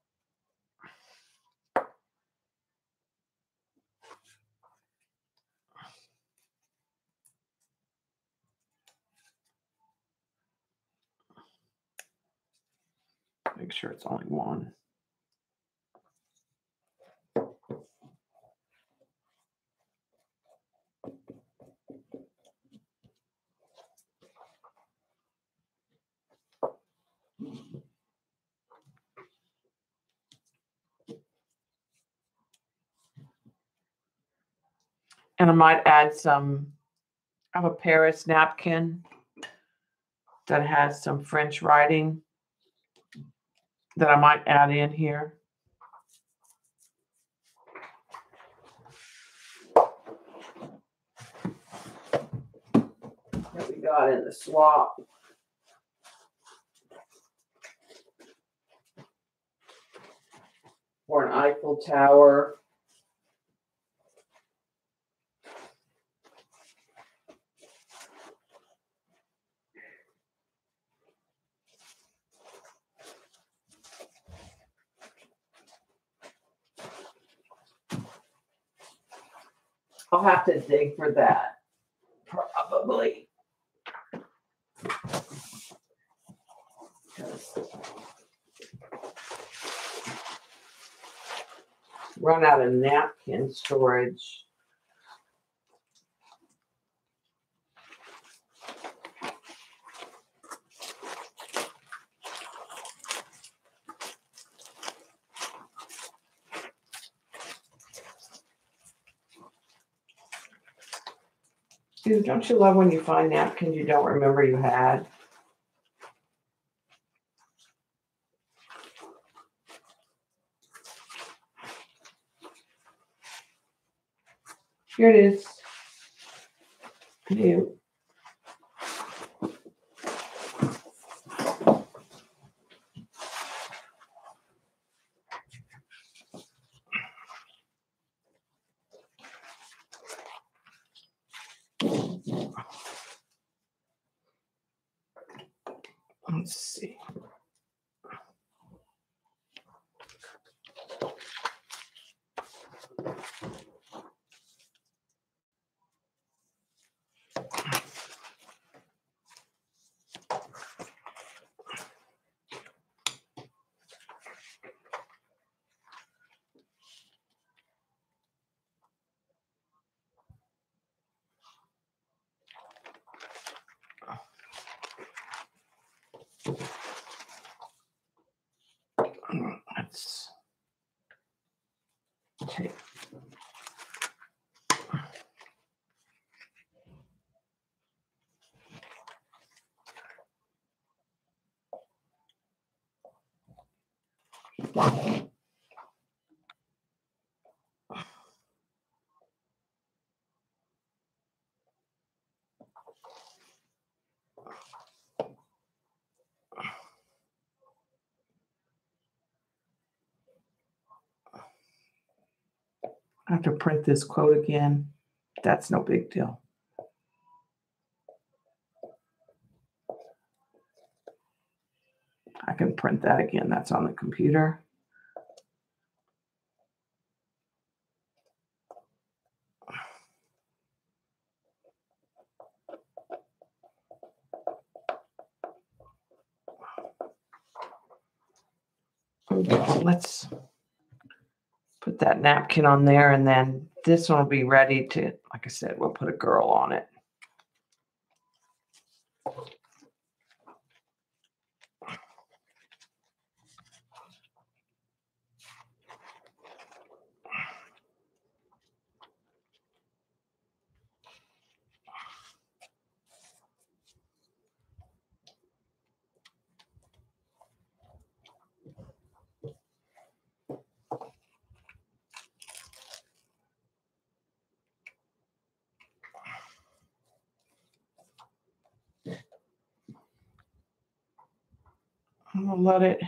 Make sure it's only one. And I might add some, I have a Paris napkin that has some French writing that I might add in here. That we got in the swap. Or an Eiffel Tower. I'll have to dig for that, probably. Run out of napkin storage. Dude, don't you love when you find napkins you don't remember you had? Here it is. New. Let's see. Let's take. I have to print this quote again. That's no big deal. I can print that again. That's on the computer. Okay, let's Put that napkin on there, and then this one will be ready to, like I said, we'll put a girl on it. I'm gonna let it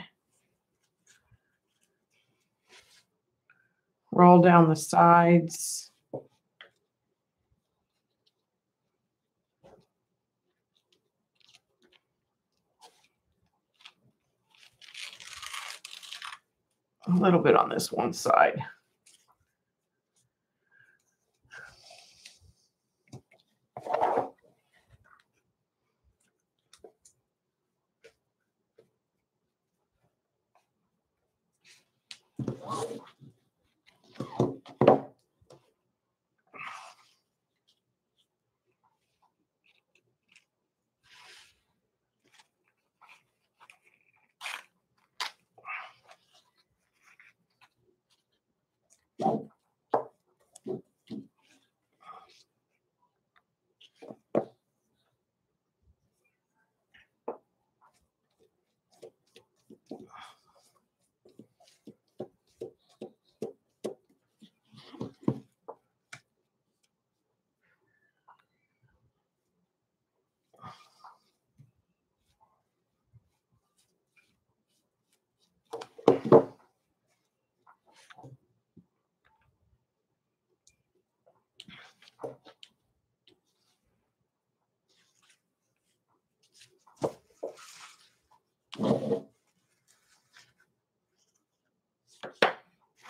roll down the sides. A little bit on this one side.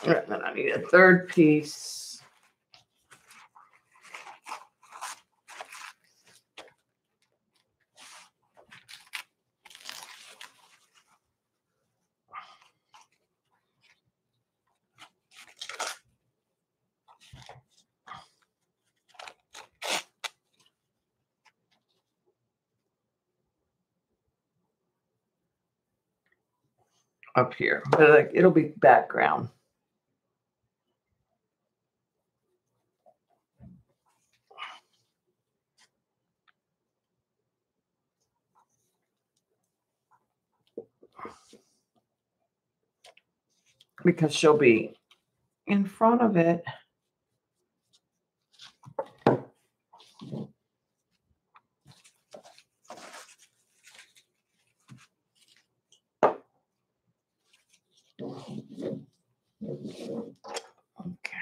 And then I need a third piece. Up here, but like, it'll be background. Because she'll be in front of it. Okay.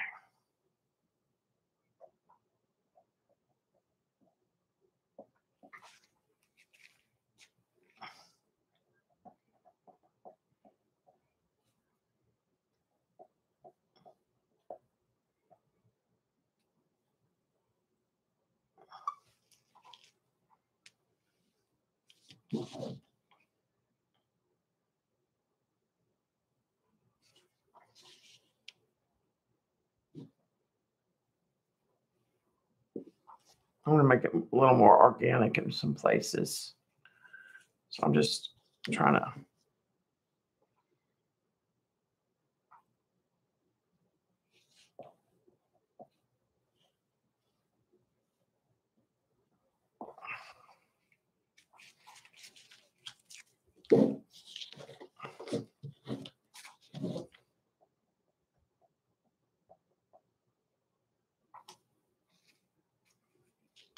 I want to make it a little more organic in some places. So I'm just trying to.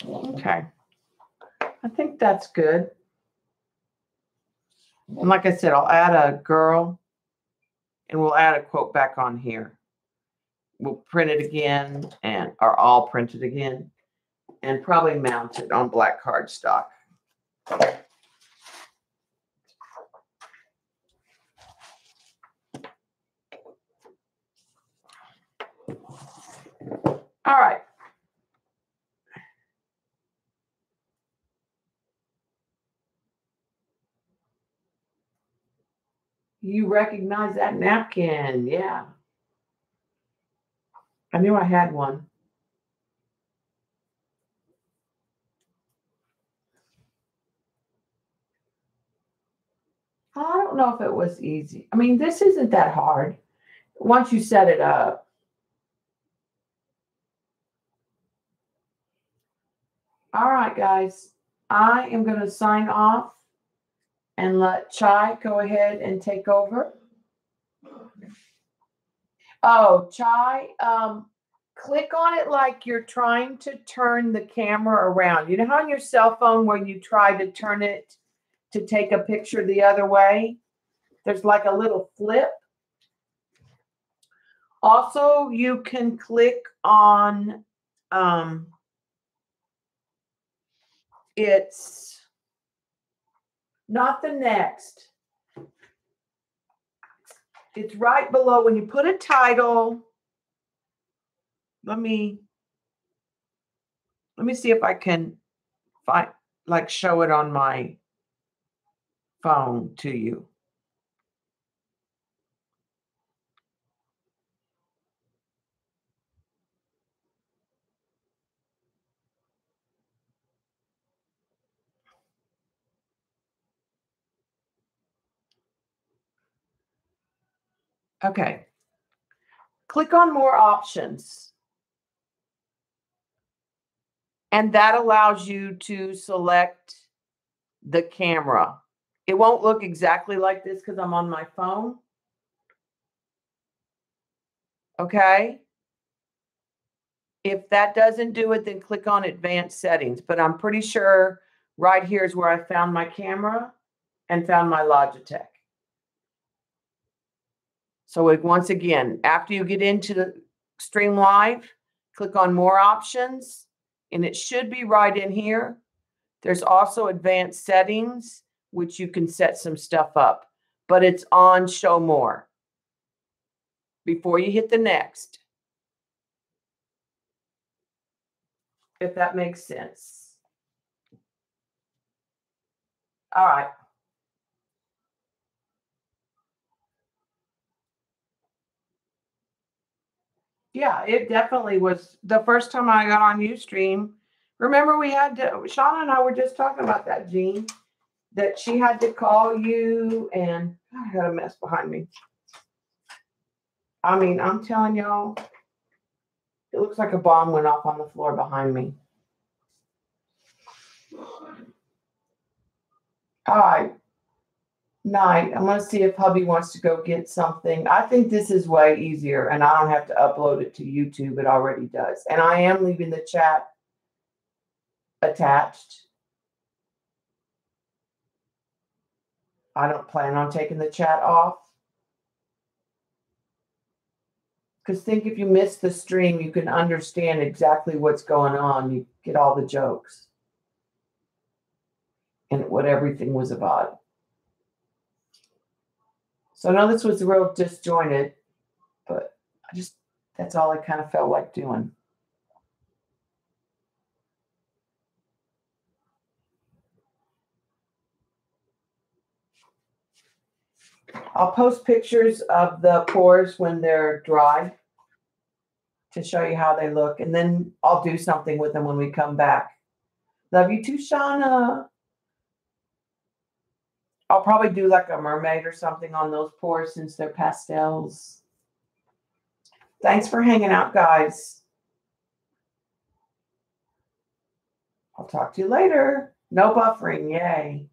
Okay. I think that's good. And like I said, I'll add a girl and we'll add a quote back on here. We'll print it again or I'll print it again and probably mount it on black cardstock. All right. You recognize that napkin, yeah. I knew I had one. I don't know if it was easy. I mean, this isn't that hard once you set it up. All right, guys. I am going to sign off and let Chai go ahead and take over. Oh, Chai, click on it like you're trying to turn the camera around. You know how on your cell phone where you try to turn it to take a picture the other way? There's like a little flip. Also, you can click on it's not the next. It's right below when you put a title. Let me see if I can find, like, show it on my phone to you. Okay. Click on more options. And that allows you to select the camera. It won't look exactly like this because I'm on my phone. Okay. If that doesn't do it, then click on advanced settings. But I'm pretty sure right here is where I found my camera and found my Logitech. So once again, after you get into the Stream Live, click on more options, and it should be right in here. There's also advanced settings, which you can set some stuff up, but it's on show more before you hit the next, if that makes sense. All right. Yeah, it definitely was the first time I got on Ustream. Remember, we had to, Shauna and I were just talking about that, Jean, that she had to call you, and I got a mess behind me. I mean, I'm telling y'all, it looks like a bomb went off on the floor behind me. All right. Night. I'm going to see if hubby wants to go get something. I think this is way easier, and I don't have to upload it to YouTube. It already does. And I am leaving the chat attached. I don't plan on taking the chat off. Because think if you miss the stream, you can understand exactly what's going on. You get all the jokes and what everything was about. So I know this was real disjointed, but that's all I kind of felt like doing. I'll post pictures of the pours when they're dry to show you how they look. And then I'll do something with them when we come back. Love you too, Shauna. I'll probably do like a mermaid or something on those pours since they're pastels. Thanks for hanging out, guys. I'll talk to you later. No buffering. Yay.